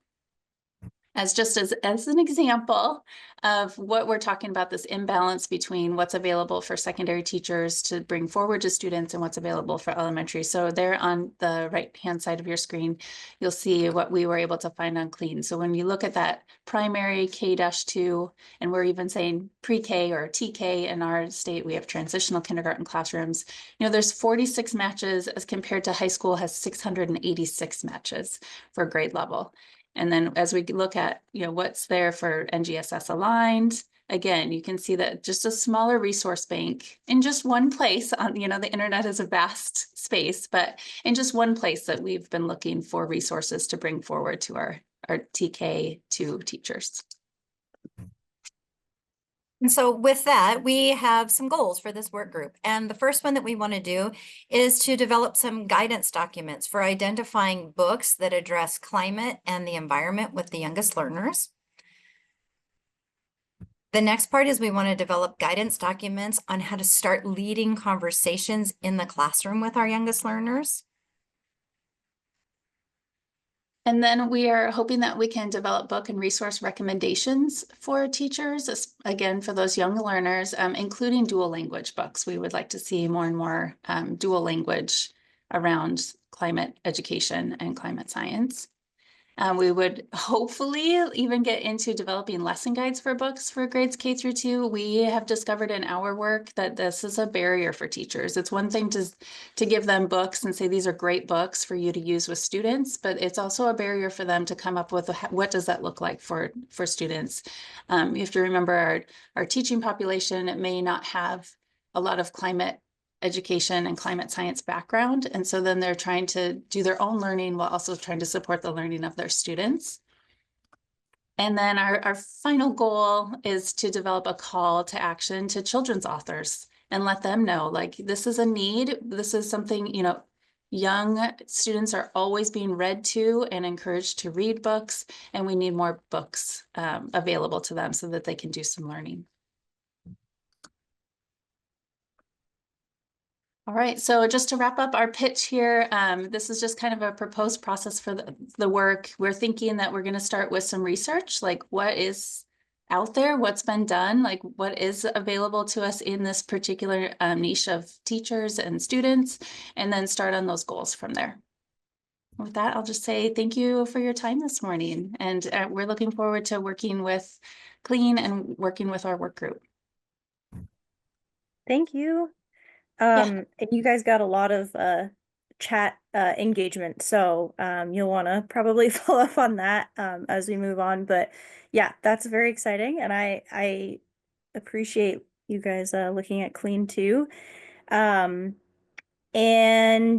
as an example of what we're talking about, this imbalance between what's available for secondary teachers to bring forward to students and what's available for elementary. So there on the right-hand side of your screen, you'll see what we were able to find on Clean. So when you look at that primary K-2, and we're even saying pre-K or TK in our state, we have transitional kindergarten classrooms, there's 46 matches as compared to high school has 686 matches for grade level. And then as we look at, what's there for NGSS aligned, again, you can see that just a smaller resource bank in just one place on, the internet is a vast space, but in just one place that we've been looking for resources to bring forward to our TK2 teachers. And so with that, we have some goals for this work group. And the first one that we want to do is to develop some guidance documents for identifying books that address climate and the environment with the youngest learners. The next part is we want to develop guidance documents on how to start leading conversations in the classroom with our youngest learners. And then we are hoping that we can develop book and resource recommendations for teachers, again, for those young learners, including dual language books. We would like to see more and more dual language around climate education and climate science. We would hopefully even get into developing lesson guides for books for grades K-2. We have discovered in our work that this is a barrier for teachers. It's one thing to give them books and say, these are great books for you to use with students, but it's also a barrier for them to come up with what does that look like for students. You have to remember our teaching population, it may not have a lot of climate education and climate science background. And so then they're trying to do their own learning while also trying to support the learning of their students. And then our final goal is to develop a call to action to children's authors and let them know, like, this is a need. This is something, young students are always being read to and encouraged to read books, and we need more books available to them so that they can do some learning. All right, so just to wrap up our pitch here, this is just kind of a proposed process for the work. We're thinking that we're going to start with some research, like what is out there, what's been done, like what is available to us in this particular niche of teachers and students, and then start on those goals from there. With that, I'll just say thank you for your time this morning, and we're looking forward to working with Clean and working with our work group. Thank you. Yeah. And you guys got a lot of chat engagement, so you'll want to probably follow up on that as we move on. But yeah, that's very exciting, and I appreciate you guys looking at Clean too. And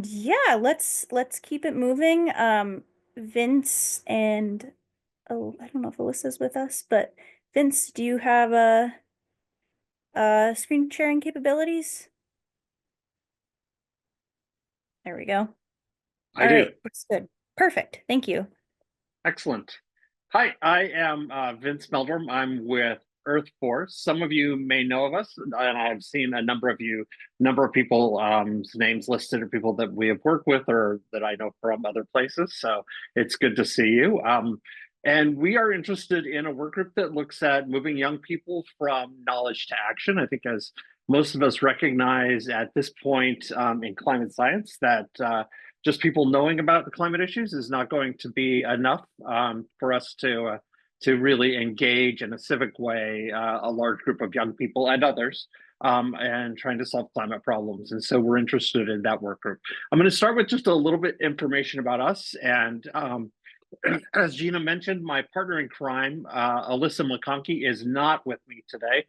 yeah, let's keep it moving. Vince and oh, I don't know if Alyssa's with us, but Vince, do you have screen sharing capabilities? There we go. I All do. right, looks good. Perfect. Thank you. Excellent. Hi, I am Vince Meldrum. I'm with Earth Force. Some of you may know of us, and I've seen a number of people's names listed, or people that we have worked with or that I know from other places. So it's good to see you. And we are interested in a work group that looks at moving young people from knowledge to action. I think, as most of us recognize at this point in climate science, that just people knowing about the climate issues is not going to be enough for us to really engage in a civic way a large group of young people and others and trying to solve climate problems. And so we're interested in that work group. I'm going to start with just a little bit information about us. And as Gina mentioned, my partner in crime, Alyssa McConkey, is not with me today.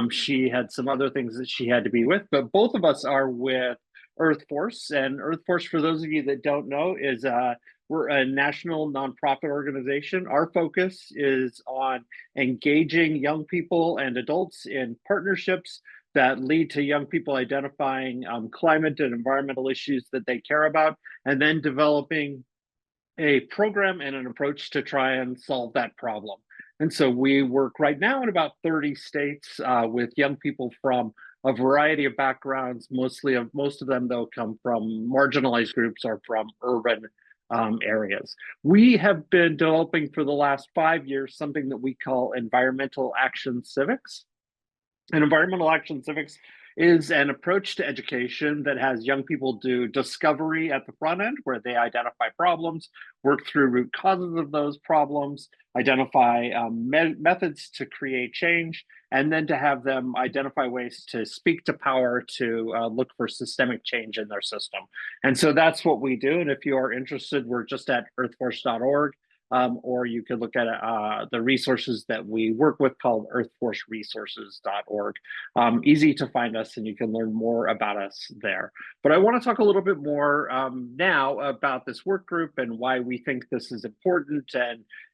She had some other things that she had to be with, but both of us are with Earth Force. And Earth Force, for those of you that don't know, is we're a national nonprofit organization. Our focus is on engaging young people and adults in partnerships that lead to young people identifying climate and environmental issues that they care about, and then developing a program and an approach to try and solve that problem. And so we work right now in about 30 states with young people from a variety of backgrounds. Most of them, though, come from marginalized groups or from urban areas. We have been developing for the last 5 years something that we call environmental action civics. And environmental action civics is an approach to education that has young people do discovery at the front end, where they identify problems, work through root causes of those problems, identify methods to create change, and then to have them identify ways to speak to power to look for systemic change in their system. And so that's what we do. And if you are interested, we're just at earthforce.org. Or you could look at the resources that we work with called earthforceresources.org. Easy to find us, and you can learn more about us there. But I want to talk a little bit more now about this work group and why we think this is important,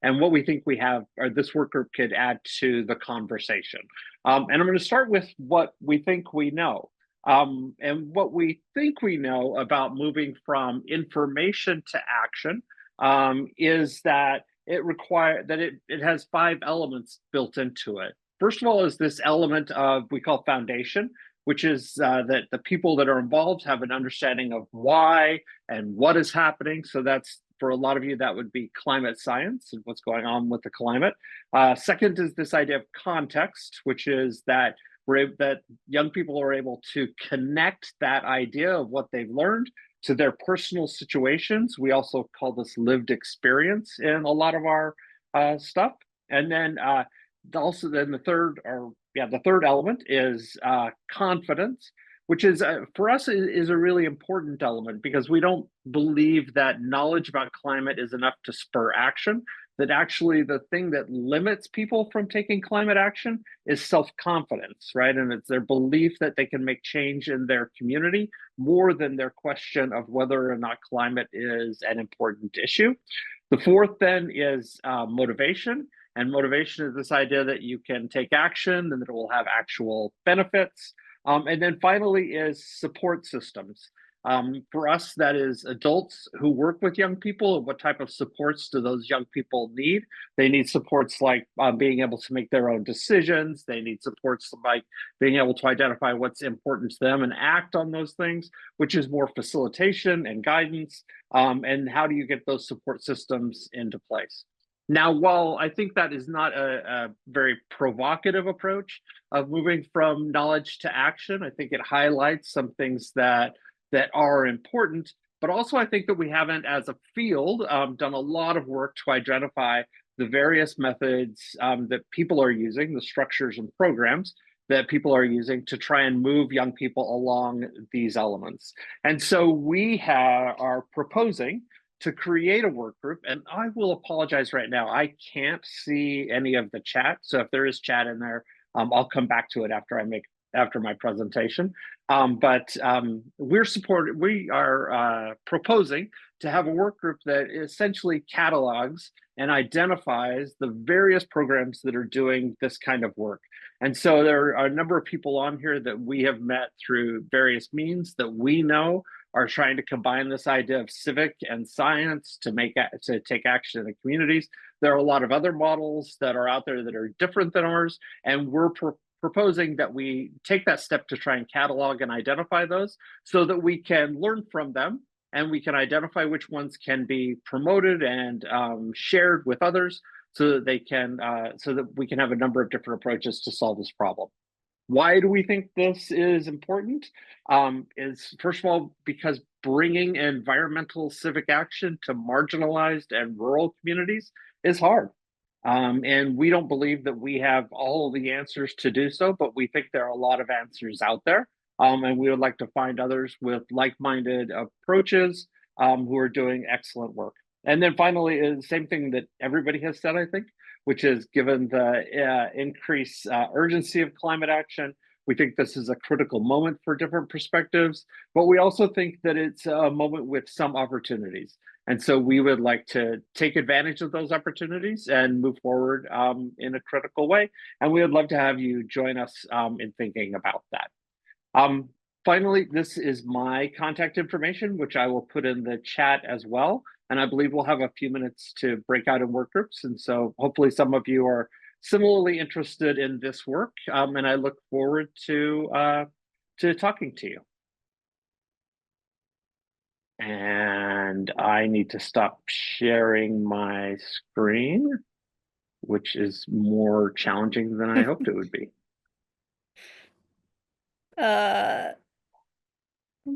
and what we think we have, or this work group could add to the conversation. And I'm going to start with what we think we know. And what we think we know about moving from information to action is that it has 5 elements built into it. First of all is this element of we call foundation, which is that the people that are involved have an understanding of why and what is happening. So that's, for a lot of you, that would be climate science and what's going on with the climate. Second is this idea of context, which is that young people are able to connect that idea of what they've learned to their personal situations. We also call this lived experience in a lot of our stuff. And then also then the third element is confidence, which is for us is a really important element, because we don't believe that knowledge about climate is enough to spur action. That actually the thing that limits people from taking climate action is self-confidence, right? And it's their belief that they can make change in their community more than their question of whether or not climate is an important issue. The fourth then is motivation. And motivation is this idea that you can take action and that it will have actual benefits. And then finally is support systems. For us, that is adults who work with young people, and what type of supports do those young people need? They need supports like being able to make their own decisions. They need supports like being able to identify what's important to them and act on those things, which is more facilitation and guidance. And how do you get those support systems into place? Now, while I think that is not a very provocative approach of moving from knowledge to action, I think it highlights some things that are important, but also I think that we haven't, as a field, done a lot of work to identify the various methods that people are using, the structures and programs that people are using to try and move young people along these elements. And so we are proposing to create a work group, and I will apologize right now, I can't see any of the chat, so if there is chat in there, I'll come back to it after my presentation. But we are proposing to have a work group that essentially catalogs and identifies the various programs that are doing this kind of work. And so there are a number of people on here that we have met through various means that we know are trying to combine this idea of civic and science to take action in the communities. There are a lot of other models that are out there that are different than ours, and we're proposing that we take that step to try and catalog and identify those so that we can learn from them, and we can identify which ones can be promoted and shared with others, so that we can have a number of different approaches to solve this problem. Why do we think this is important? Is first of all, because bringing environmental civic action to marginalized and rural communities is hard. And we don't believe that we have all of the answers to do so, but we think there are a lot of answers out there. And we would like to find others with like-minded approaches who are doing excellent work. And then finally, is the same thing that everybody has said, I think, which is given the increased urgency of climate action, we think this is a critical moment for different perspectives, but we also think that it's a moment with some opportunities. And so we would like to take advantage of those opportunities and move forward in a critical way. And we would love to have you join us in thinking about that. Finally, this is my contact information, which I will put in the chat as well. And I believe we'll have a few minutes to break out in work groups. And so hopefully some of you are similarly interested in this work. And I look forward to talking to you. And I need to stop sharing my screen, which is more challenging than I hoped it would be. Let's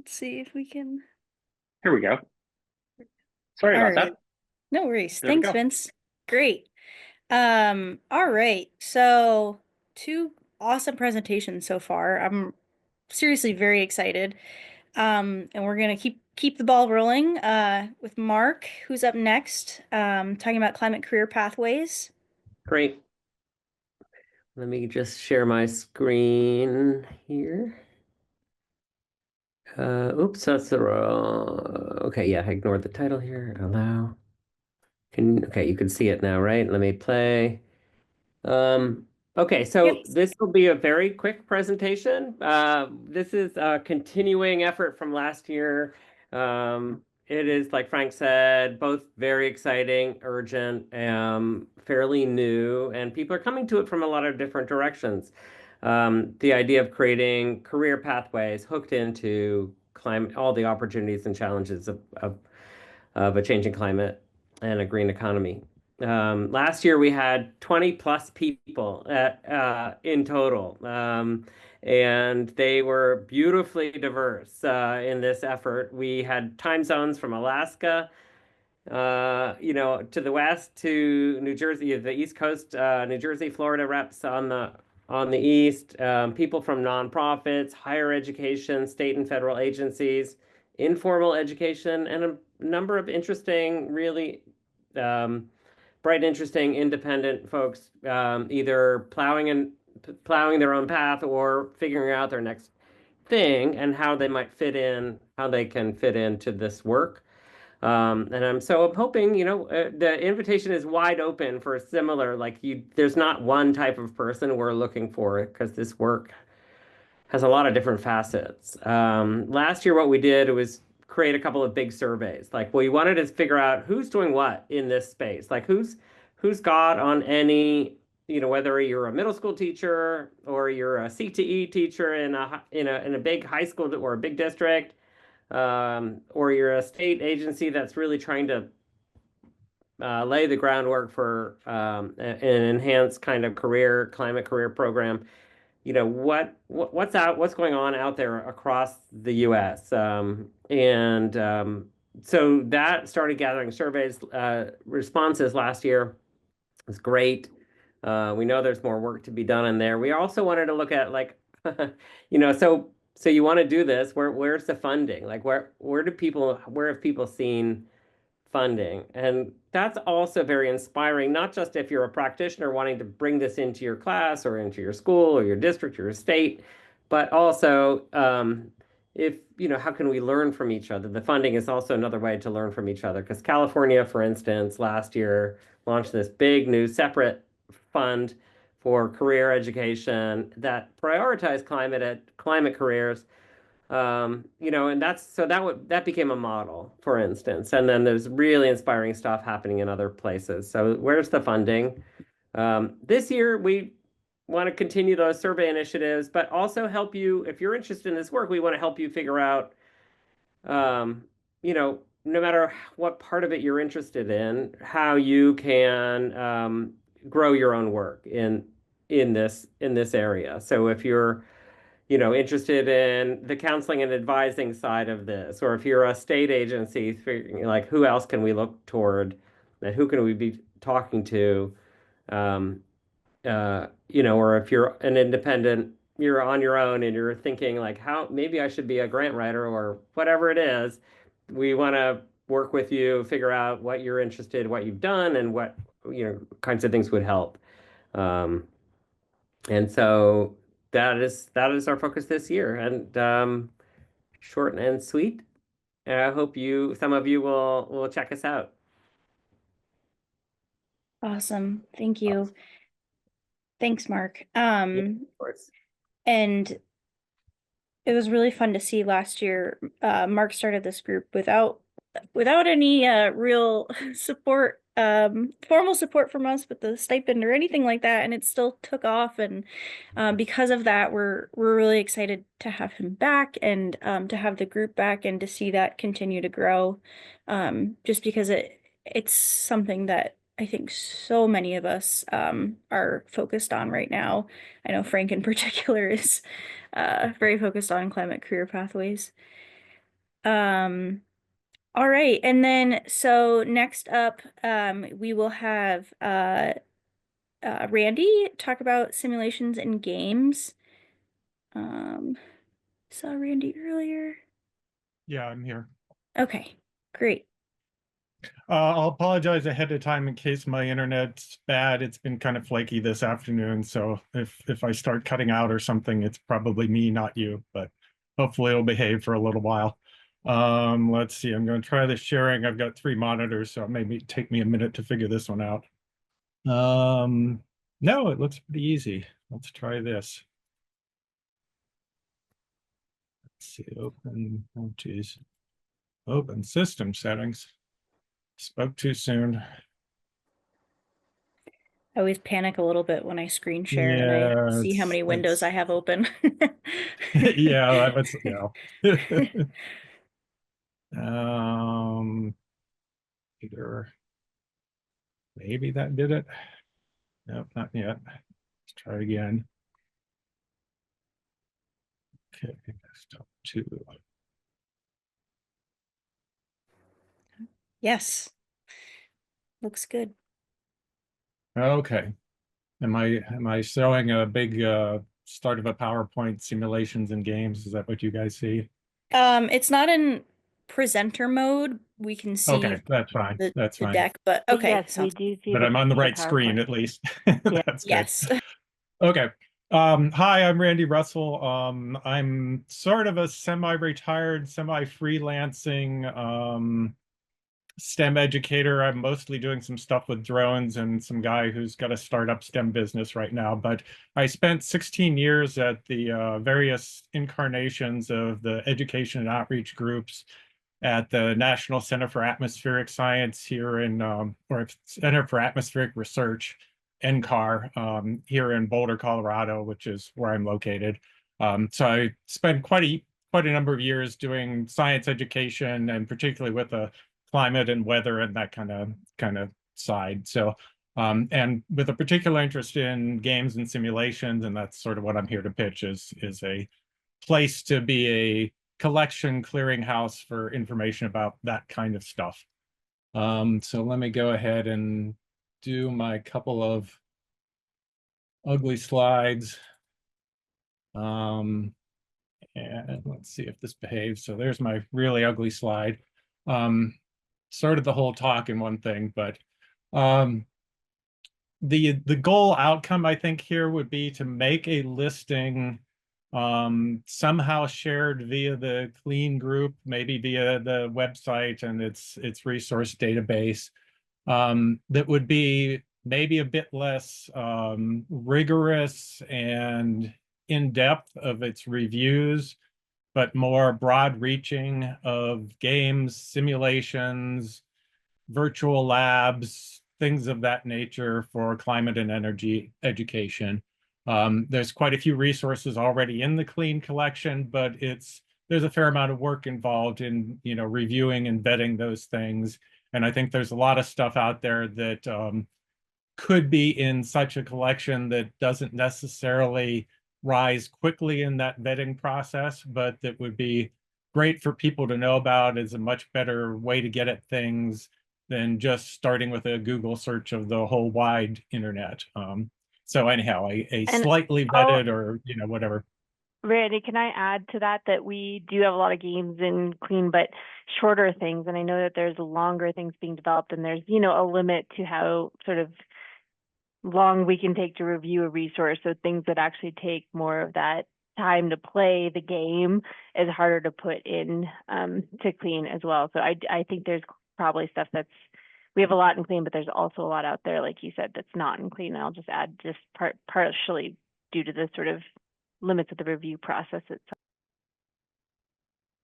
see if we can. Here we go. Sorry All about right. that. No worries. There we Thanks, go. Vince. Great. All right. So, two awesome presentations so far. I'm seriously very excited. And we're gonna keep the ball rolling with Mark, who's up next, talking about climate career pathways. Great. Let me just share my screen here. Oops, that's the wrong. Okay, yeah, I ignored the title here. Allow. Okay, you can see it now, right? Let me play. Okay, so Yes. this will be a very quick presentation. This is a continuing effort from last year. It is, like Frank said, both very exciting, urgent, fairly new, and people are coming to it from a lot of different directions. The idea of creating career pathways hooked into climate, all the opportunities and challenges of a changing climate and a green economy. Last year we had 20 plus people in total, and they were beautifully diverse in this effort. We had time zones from Alaska, to the west, to New Jersey, the East Coast, New Jersey, Florida reps on the east, people from nonprofits, higher education, state and federal agencies, informal education, and a number of interesting, really bright, interesting, independent folks, either plowing their own path or figuring out their next thing and how they might fit in, how they can fit into this work. And I'm hoping, the invitation is wide open for similar, there's not one type of person we're looking for because this work has a lot of different facets. Last year, what we did was create a couple of big surveys. Like, we wanted to figure out who's doing what in this space, like who's got on any, whether you're a middle school teacher or you're a CTE teacher in a big high school or a big district, or you're a state agency that's really trying to lay the groundwork for an enhanced kind of climate career program. What's going on out there across the U.S. So that started gathering surveys, responses last year. It's great. We know there's more work to be done in there. We also wanted to look at so you want to do this, where's the funding? Like where have people seen funding? And that's also very inspiring, not just if you're a practitioner wanting to bring this into your class or into your school or your district or your state, but also if, how can we learn from each other? The funding is also another way to learn from each other, because California, for instance, last year launched this big new separate fund for career education that prioritized climate careers. And that became a model, for instance. And then there's really inspiring stuff happening in other places. So where's the funding? This year, we want to continue those survey initiatives, but also help you, if you're interested in this work, we want to help you figure out, no matter what part of it you're interested in, how you can grow your own work in this area. So if you're interested in the counseling and advising side of this, or if you're a state agency, figuring like who else can we look toward, and who can we be talking to, or if you're an independent, you're on your own and you're thinking like, how maybe I should be a grant writer or whatever it is, we want to work with you, figure out what you're interested, what you've done, and what kinds of things would help. And so that is our focus this year, and short and sweet. And I hope some of you will check us out. Awesome. Thank you. Awesome. Thanks, Mark. Of course. And it was really fun to see last year. Mark started this group without any real support formal support from us with the stipend or anything like that, and it still took off. And because of that, we're really excited to have him back and to have the group back and to see that continue to grow. Just because it's something that I think so many of us are focused on right now. I know Frank in particular is very focused on climate career pathways. All right, and then so next up, we will have Randy talk about simulations and games. Saw Randy earlier. Yeah, I'm here. Okay, great. I'll apologize ahead of time in case my internet's bad. It's been kind of flaky this afternoon, so if I start cutting out or something, it's probably me, not you, but hopefully it'll behave for a little while. Let's see, I'm going to try the sharing. I've got 3 monitors, so it may take me a minute to figure this one out. No, it looks pretty easy. Let's try this. Let's see, open, oh geez, open system settings. Spoke too soon. I always panic a little bit when I screen share and I Yeah, see how many windows I have open. yeah, that's yeah. Either maybe that did it. Nope, not yet. Let's try again. Okay, desktop 2. Yes, looks good. Okay. Am I showing a big start of a PowerPoint simulations and games? Is that what you guys see? It's not in presenter mode. We can see Okay, that's fine. That's the fine. deck, but okay, Yes, we sounds do see But the, I'm on the see right PowerPoint. screen at least. Yeah. That's good. yes. Okay. Hi, I'm Randy Russell. I'm sort of a semi-retired, semi-freelancing STEM educator. I'm mostly doing some stuff with drones and some guy who's got a startup STEM business right now. But I spent 16 years at the various incarnations of the education and outreach groups at the National Center for Atmospheric Science here in, or Center for Atmospheric Research, NCAR, here in Boulder, Colorado, which is where I'm located. So I spent quite a number of years doing science education, and particularly with the climate and weather and that kind of side. So, and with a particular interest in games and simulations, and that's sort of what I'm here to pitch is a place to be a collection clearinghouse for information about that kind of stuff. So let me go ahead and do my couple of ugly slides. And let's see if this behaves. So there's my really ugly slide. Sort of the whole talk in one thing, but the goal outcome, I think, here would be to make a listing somehow shared via the CLEAN group, maybe via the website and its resource database, that would be maybe a bit less rigorous and in-depth of its reviews, but more broad-reaching of games, simulations, virtual labs, things of that nature for climate and energy education. There's quite a few resources already in the CLEAN collection, but there's a fair amount of work involved in reviewing and vetting those things. And I think there's a lot of stuff out there that could be in such a collection that doesn't necessarily rise quickly in that vetting process, but that would be great for people to know about as a much better way to get at things than just starting with a Google search of the whole wide internet. So anyhow, a slightly vetted or whatever. Randy, can I add to that we do have a lot of games in CLEAN, but shorter things, and I know that there's longer things being developed, and there's a limit to how sort of long we can take to review a resource. So things that actually take more of that time to play the game is harder to put in to CLEAN as well. So I think there's probably stuff we have a lot in CLEAN, but there's also a lot out there, like you said, that's not in CLEAN. And I'll just add partially due to the sort of limits of the review process itself.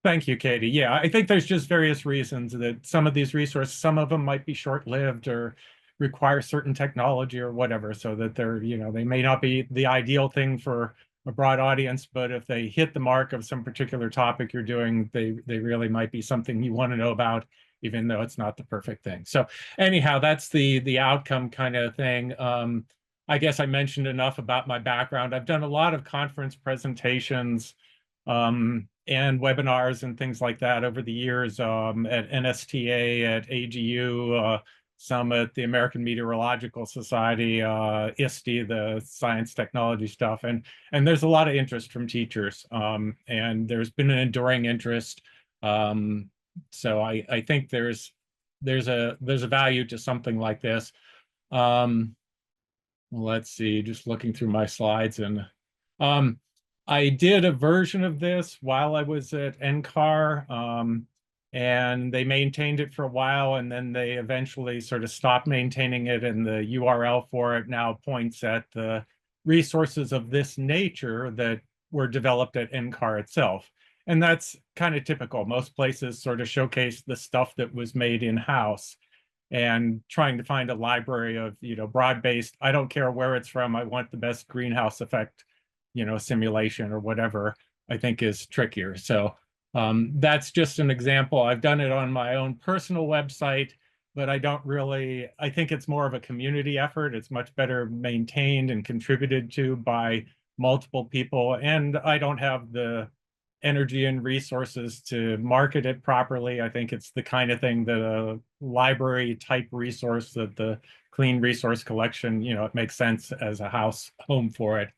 Thank you, Katie. Yeah, I think there's just various reasons that some of these resources, some of them might be short-lived or require certain technology or whatever, so that they're, they may not be the ideal thing for a broad audience, but if they hit the mark of some particular topic you're doing, they really might be something you want to know about, even though it's not the perfect thing. So anyhow, that's the outcome kind of thing. I guess I mentioned enough about my background. I've done a lot of conference presentations and webinars and things like that over the years at NSTA, at AGU, some at the American Meteorological Society, ISTE, the science technology stuff, and there's a lot of interest from teachers, and there's been an enduring interest. So I think there's a value to something like this. Let's see, just looking through my slides, and I did a version of this while I was at NCAR, and they maintained it for a while, and then they eventually sort of stopped maintaining it, and the URL for it now points at the resources of this nature that were developed at NCAR itself. And that's kind of typical. Most places sort of showcase the stuff that was made in-house, and trying to find a library of, broad-based, I don't care where it's from, I want the best greenhouse effect, simulation or whatever, I think is trickier. So that's just an example. I've done it on my own personal website, but I think it's more of a community effort. It's much better maintained and contributed to by multiple people. And I don't have the energy and resources to market it properly. I think it's the kind of thing that a library type resource, that the Clean Resource Collection, it makes sense as a home for it.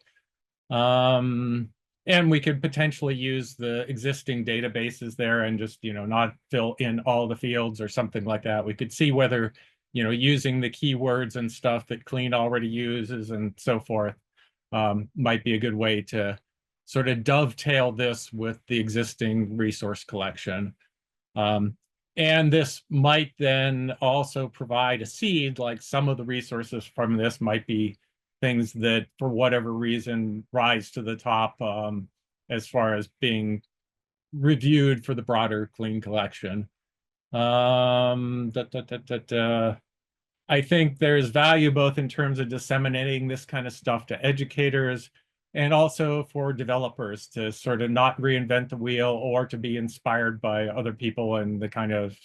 And we could potentially use the existing databases there and just, not fill in all the fields or something like that. We could see whether, using the keywords and stuff that Clean already uses and so forth might be a good way to sort of dovetail this with the existing resource collection. And this might then also provide a seed, like some of the resources from this might be things that, for whatever reason, rise to the top as far as being reviewed for the broader Clean collection. I think there's value both in terms of disseminating this kind of stuff to educators and also for developers to sort of not reinvent the wheel or to be inspired by other people and the kind of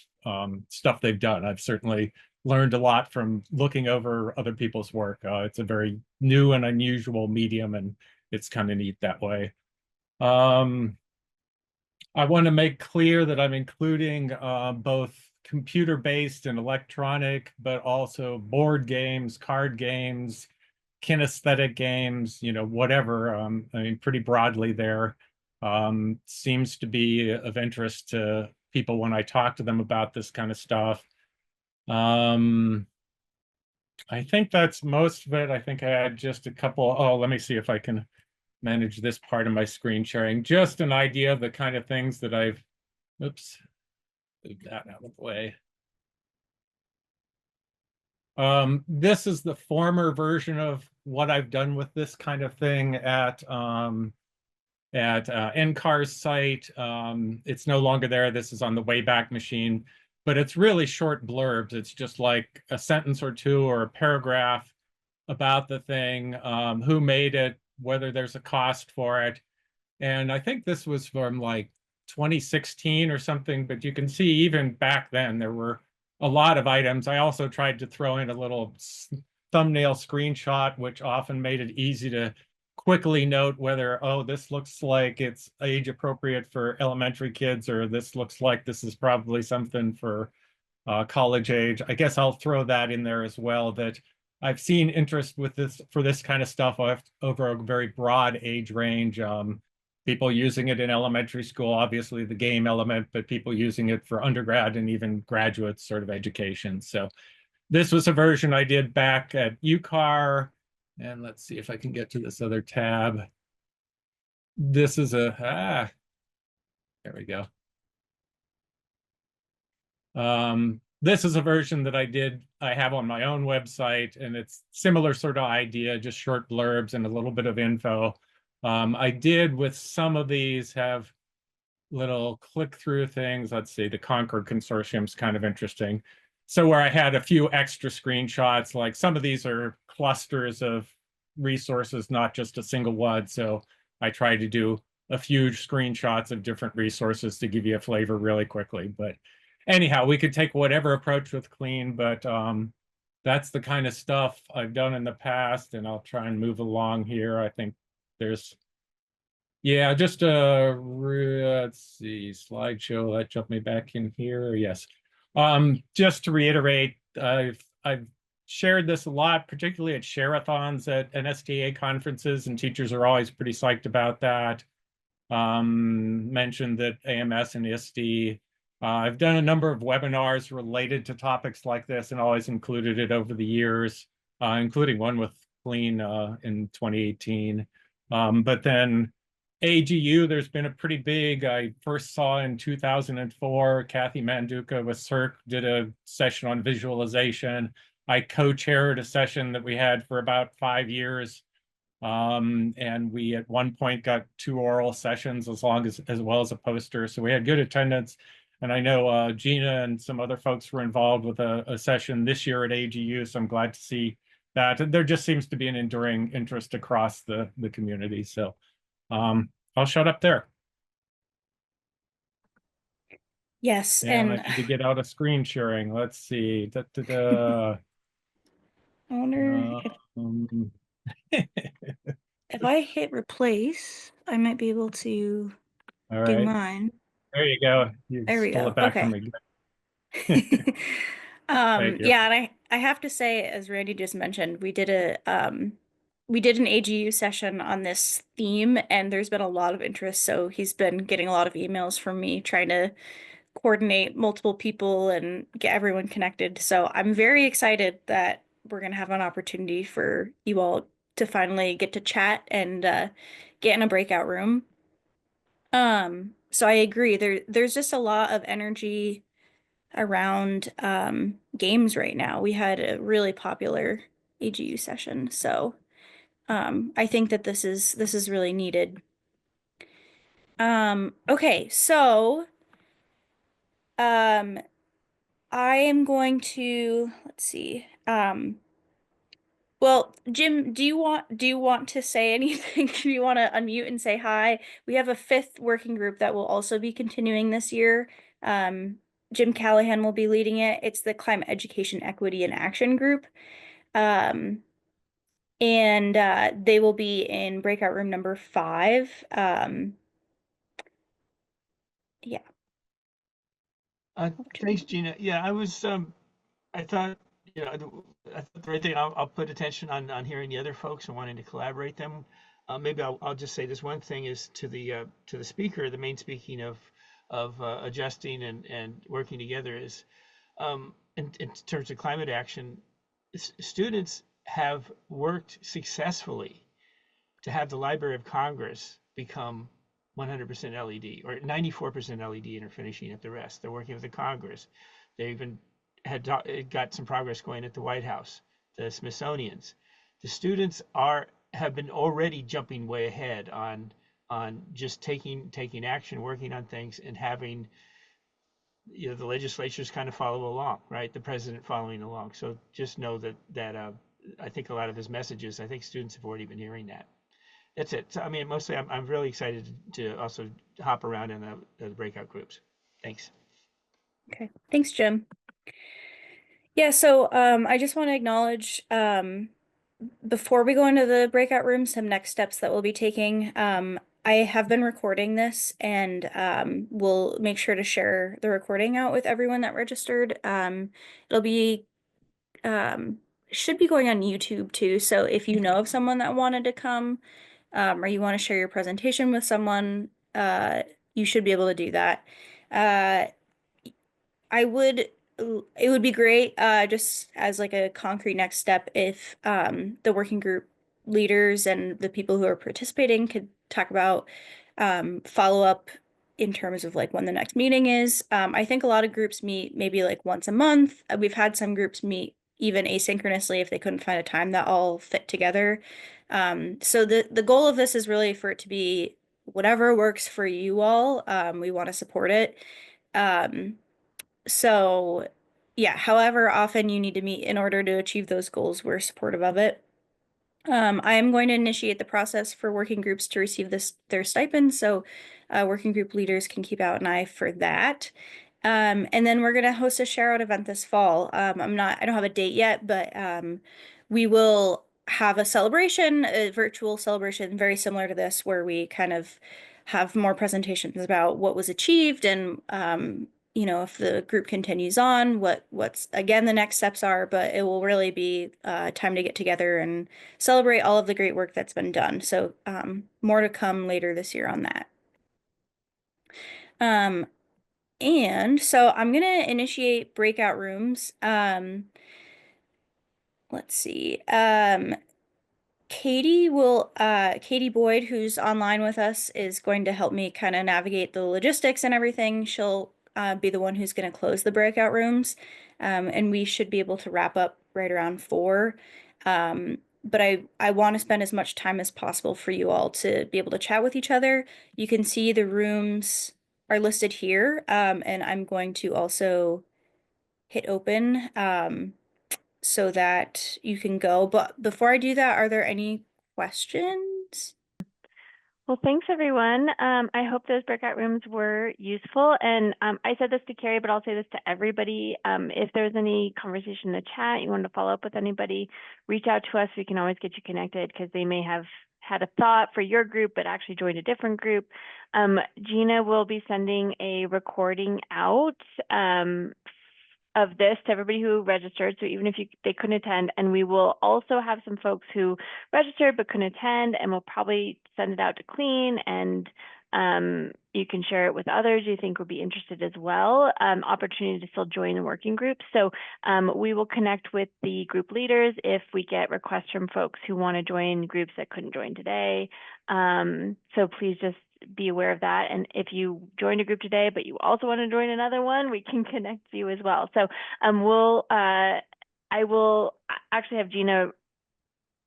stuff they've done. I've certainly learned a lot from looking over other people's work. It's a very new and unusual medium, and it's kind of neat that way. I want to make clear that I'm including both computer-based and electronic, but also board games, card games, kinesthetic games, whatever. I mean, pretty broadly there. Seems to be of interest to people when I talk to them about this kind of stuff. I think that's most of it. I think I had just a couple. Oh, let me see if I can manage this part of my screen sharing. Just an idea of the kind of things that I've, oops, move that out of the way. This is the former version of what I've done with this kind of thing at NCAR's site. It's no longer there. This is on the Wayback Machine, but it's really short blurbs. It's just like a sentence or two or a paragraph about the thing, who made it, whether there's a cost for it. And I think this was from like 2016 or something, but you can see even back then there were a lot of items. I also tried to throw in a little thumbnail screenshot, which often made it easy to quickly note whether, oh, this looks like it's age appropriate for elementary kids, or this looks like this is probably something for college age. I guess I'll throw that in there as well, that I've seen interest with this for this kind of stuff over a very broad age range. People using it in elementary school, obviously the game element, but people using it for undergrad and even graduate sort of education. So this was a version I did back at UCAR. And let's see if I can get to this other tab. This is there we go. This is a version that I have on my own website, and it's similar sort of idea, just short blurbs and a little bit of info. I did with some of these have little click through things. Let's see, the Concord Consortium's kind of interesting. So where I had a few extra screenshots, like some of these are clusters of resources, not just a single one. So I tried to do a few screenshots of different resources to give you a flavor really quickly. But anyhow, we could take whatever approach with Clean, but that's the kind of stuff I've done in the past, and I'll try and move along here. I think there's, yeah, just let's see, slideshow. That jumped me back in here. Yes. Just to reiterate, I've shared this a lot, particularly at share-a-thons at NSTA conferences, and teachers are always pretty psyched about that. Mentioned that AMS and ISTE. I've done a number of webinars related to topics like this and always included it over the years, including one with Clean in 2018. But then AGU, there's been a pretty big, I first saw in 2004, Kathy Manduka with CERC did a session on visualization. I co-chaired a session that we had for about 5 years. And we at one point got 2 oral sessions as well as a poster. So we had good attendance. And I know Gina and some other folks were involved with a session this year at AGU. So I'm glad to see that. And there just seems to be an enduring interest across the community. So I'll shut up there. Yes, And I and need to get out of screen sharing. Let's see. Da, da, da. I wonder if I hit replace, I might be able to All do right. mine. There you go. You There we stole go. it back from Okay. me. Thank you. Yeah, and I have to say, as Randy just mentioned, we did an AGU session on this theme, and there's been a lot of interest. So he's been getting a lot of emails from me trying to coordinate multiple people and get everyone connected. So I'm very excited that we're gonna have an opportunity for you all to finally get to chat and get in a breakout room. So I agree. There's just a lot of energy around games right now. We had a really popular AGU session, so I think that this is really needed. Okay, so um, I am going to, let's see. Well, Jim, do you want to say anything? Do you want to unmute and say hi? We have a 5th working group that will also be continuing this year. Jim Callahan will be leading it. It's the Climate Education Equity and Action Group. And they will be in breakout room number 5. Yeah. Thanks, Gina. Yeah, I thought, I thought the right thing, I'll put attention on hearing the other folks and wanting to collaborate them. Maybe I'll just say this one thing is to the speaker, the main speaking of adjusting and working together is, in terms of climate action, students have worked successfully to have the Library of Congress become 100% LED or 94% LED, and are finishing up the rest. They're working with the Congress. They even got some progress going at the White House, the Smithsonian's. The students have been already jumping way ahead on just taking action, working on things, and having the legislatures kind of follow along, right? The president following along. So just know that I think a lot of his messages, I think students have already been hearing that. That's it. So, I mean, mostly I'm really excited to also hop around in the breakout groups. Thanks. Okay. Thanks, Jim. Yeah, so I just want to acknowledge before we go into the breakout room, some next steps that we'll be taking. I have been recording this, and we'll make sure to share the recording out with everyone that registered. It'll be should be going on YouTube too. So if you know of someone that wanted to come, or you want to share your presentation with someone, you should be able to do that. It would be great, just as like a concrete next step, if the working group leaders and the people who are participating could talk about follow up in terms of like when the next meeting is. I think a lot of groups meet maybe like once a month. We've had some groups meet even asynchronously if they couldn't find a time that all fit together. So the goal of this is really for it to be whatever works for you all. We want to support it. So yeah, however often you need to meet in order to achieve those goals, we're supportive of it. I am going to initiate the process for working groups to receive their stipend, so working group leaders can keep out an eye for that. And then we're going to host a share out event this fall. I don't have a date yet, but we will have a celebration, a virtual celebration very similar to this, where we kind of have more presentations about what was achieved and if the group continues on, what's again the next steps are, but it will really be time to get together and celebrate all of the great work that's been done. So more to come later this year on that. And so I'm gonna initiate breakout rooms. Let's see. Katie Boyd, who's online with us, is going to help me kind of navigate the logistics and everything. She'll be the one who's going to close the breakout rooms. And we should be able to wrap up right around 4. But I want to spend as much time as possible for you all to be able to chat with each other. You can see the rooms are listed here. And I'm going to also hit open. So that you can go. But before I do that, are there any questions? Well, thanks everyone. I hope those breakout rooms were useful. And I said this to Carrie, but I'll say this to everybody. If there's any conversation in the chat, you want to follow up with anybody, reach out to us. We can always get you connected because they may have had a thought for your group, but actually joined a different group. Gina will be sending a recording out of this to everybody who registered. So even if they couldn't attend, and we will also have some folks who registered but couldn't attend, and we'll probably send it out to Clean, and you can share it with others you think would be interested as well. Opportunity to still join the working group. So we will connect with the group leaders if we get requests from folks who want to join groups that couldn't join today. So please just be aware of that. And if you joined a group today, but you also want to join another one, we can connect you as well. So I will actually have Gina,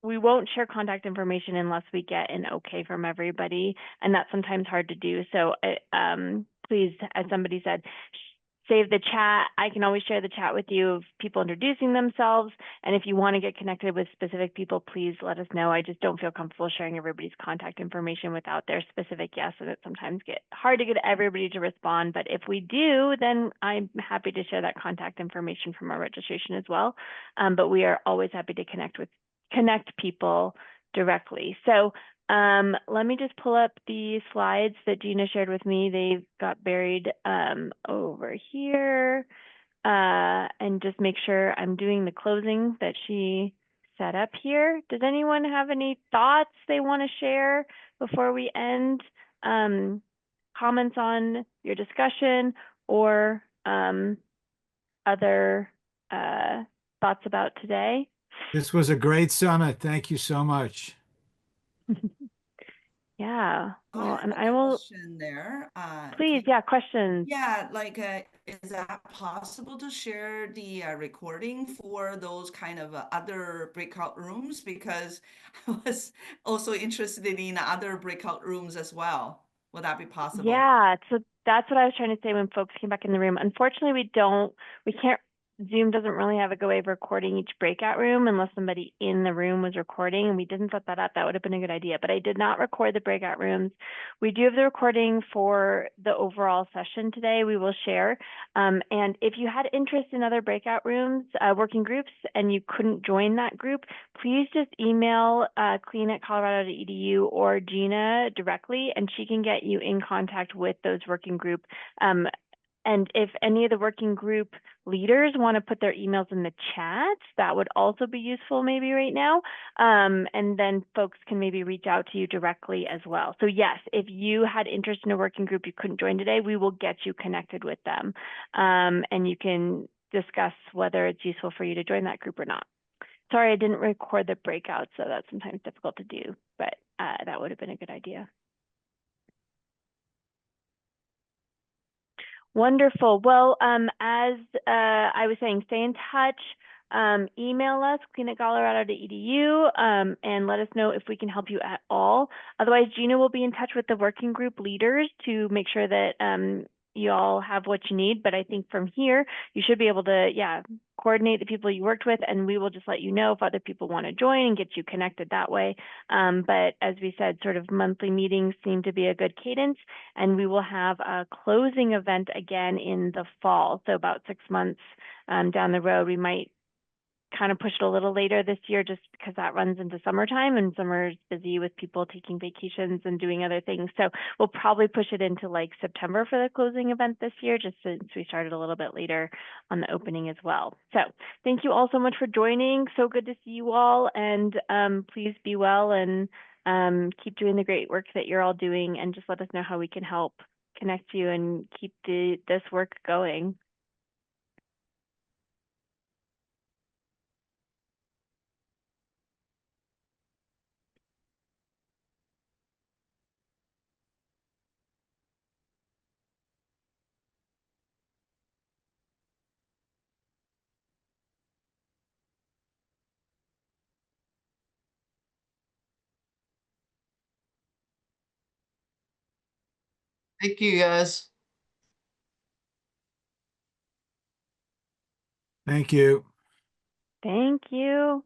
we won't share contact information unless we get an okay from everybody. And that's sometimes hard to do. So please, as somebody said, save the chat. I can always share the chat with you of people introducing themselves. And if you want to get connected with specific people, please let us know. I just don't feel comfortable sharing everybody's contact information without their specific yes. And it sometimes get hard to get everybody to respond. But if we do, then I'm happy to share that contact information from our registration as well. But we are always happy to connect people directly. So let me just pull up the slides that Gina shared with me. They've got buried over here, and just make sure I'm doing the closing that she set up here. Does anyone have any thoughts they want to share before we end? Comments on your discussion or other thoughts about today? This was a great summit. Thank you so much. Yeah, well, and I will question there. Please, yeah, questions. Yeah, like, is that possible to share the recording for those kind of other breakout rooms? Because I was also interested in other breakout rooms as well. Would that be possible? Yeah, so that's what I was trying to say when folks came back in the room. Unfortunately, we can't, Zoom doesn't really have a go of recording each breakout room unless somebody in the room was recording, and we didn't set that up. That would have been a good idea, but I did not record the breakout rooms. We do have the recording for the overall session today. We will share. And if you had interest in other breakout rooms, working groups, and you couldn't join that group, please just email clean@colorado.edu or Gina directly, and she can get you in contact with those working group. And if any of the working group leaders want to put their emails in the chat, that would also be useful maybe right now. And then folks can maybe reach out to you directly as well. So yes, if you had interest in a working group you couldn't join today, we will get you connected with them. And you can discuss whether it's useful for you to join that group or not. Sorry, I didn't record the breakout, so that's sometimes difficult to do, but that would have been a good idea. Wonderful. Well, as I was saying, stay in touch. email us, clean@colorado.edu, and let us know if we can help you at all. Otherwise, Gina will be in touch with the working group leaders to make sure that you all have what you need. But I think from here, you should be able to, yeah, coordinate the people you worked with, and we will just let you know if other people want to join and get you connected that way. But as we said, sort of monthly meetings seem to be a good cadence, and we will have a closing event again in the fall. So about 6 months down the road, we might kind of push it a little later this year just because that runs into summertime, and summer's busy with people taking vacations and doing other things. So we'll probably push it into like September for the closing event this year, just since we started a little bit later on the opening as well. So thank you all so much for joining. So good to see you all, and please be well and keep doing the great work that you're all doing, and just let us know how we can help connect you and keep this work going. Thank you, guys. Thank you. Thank you.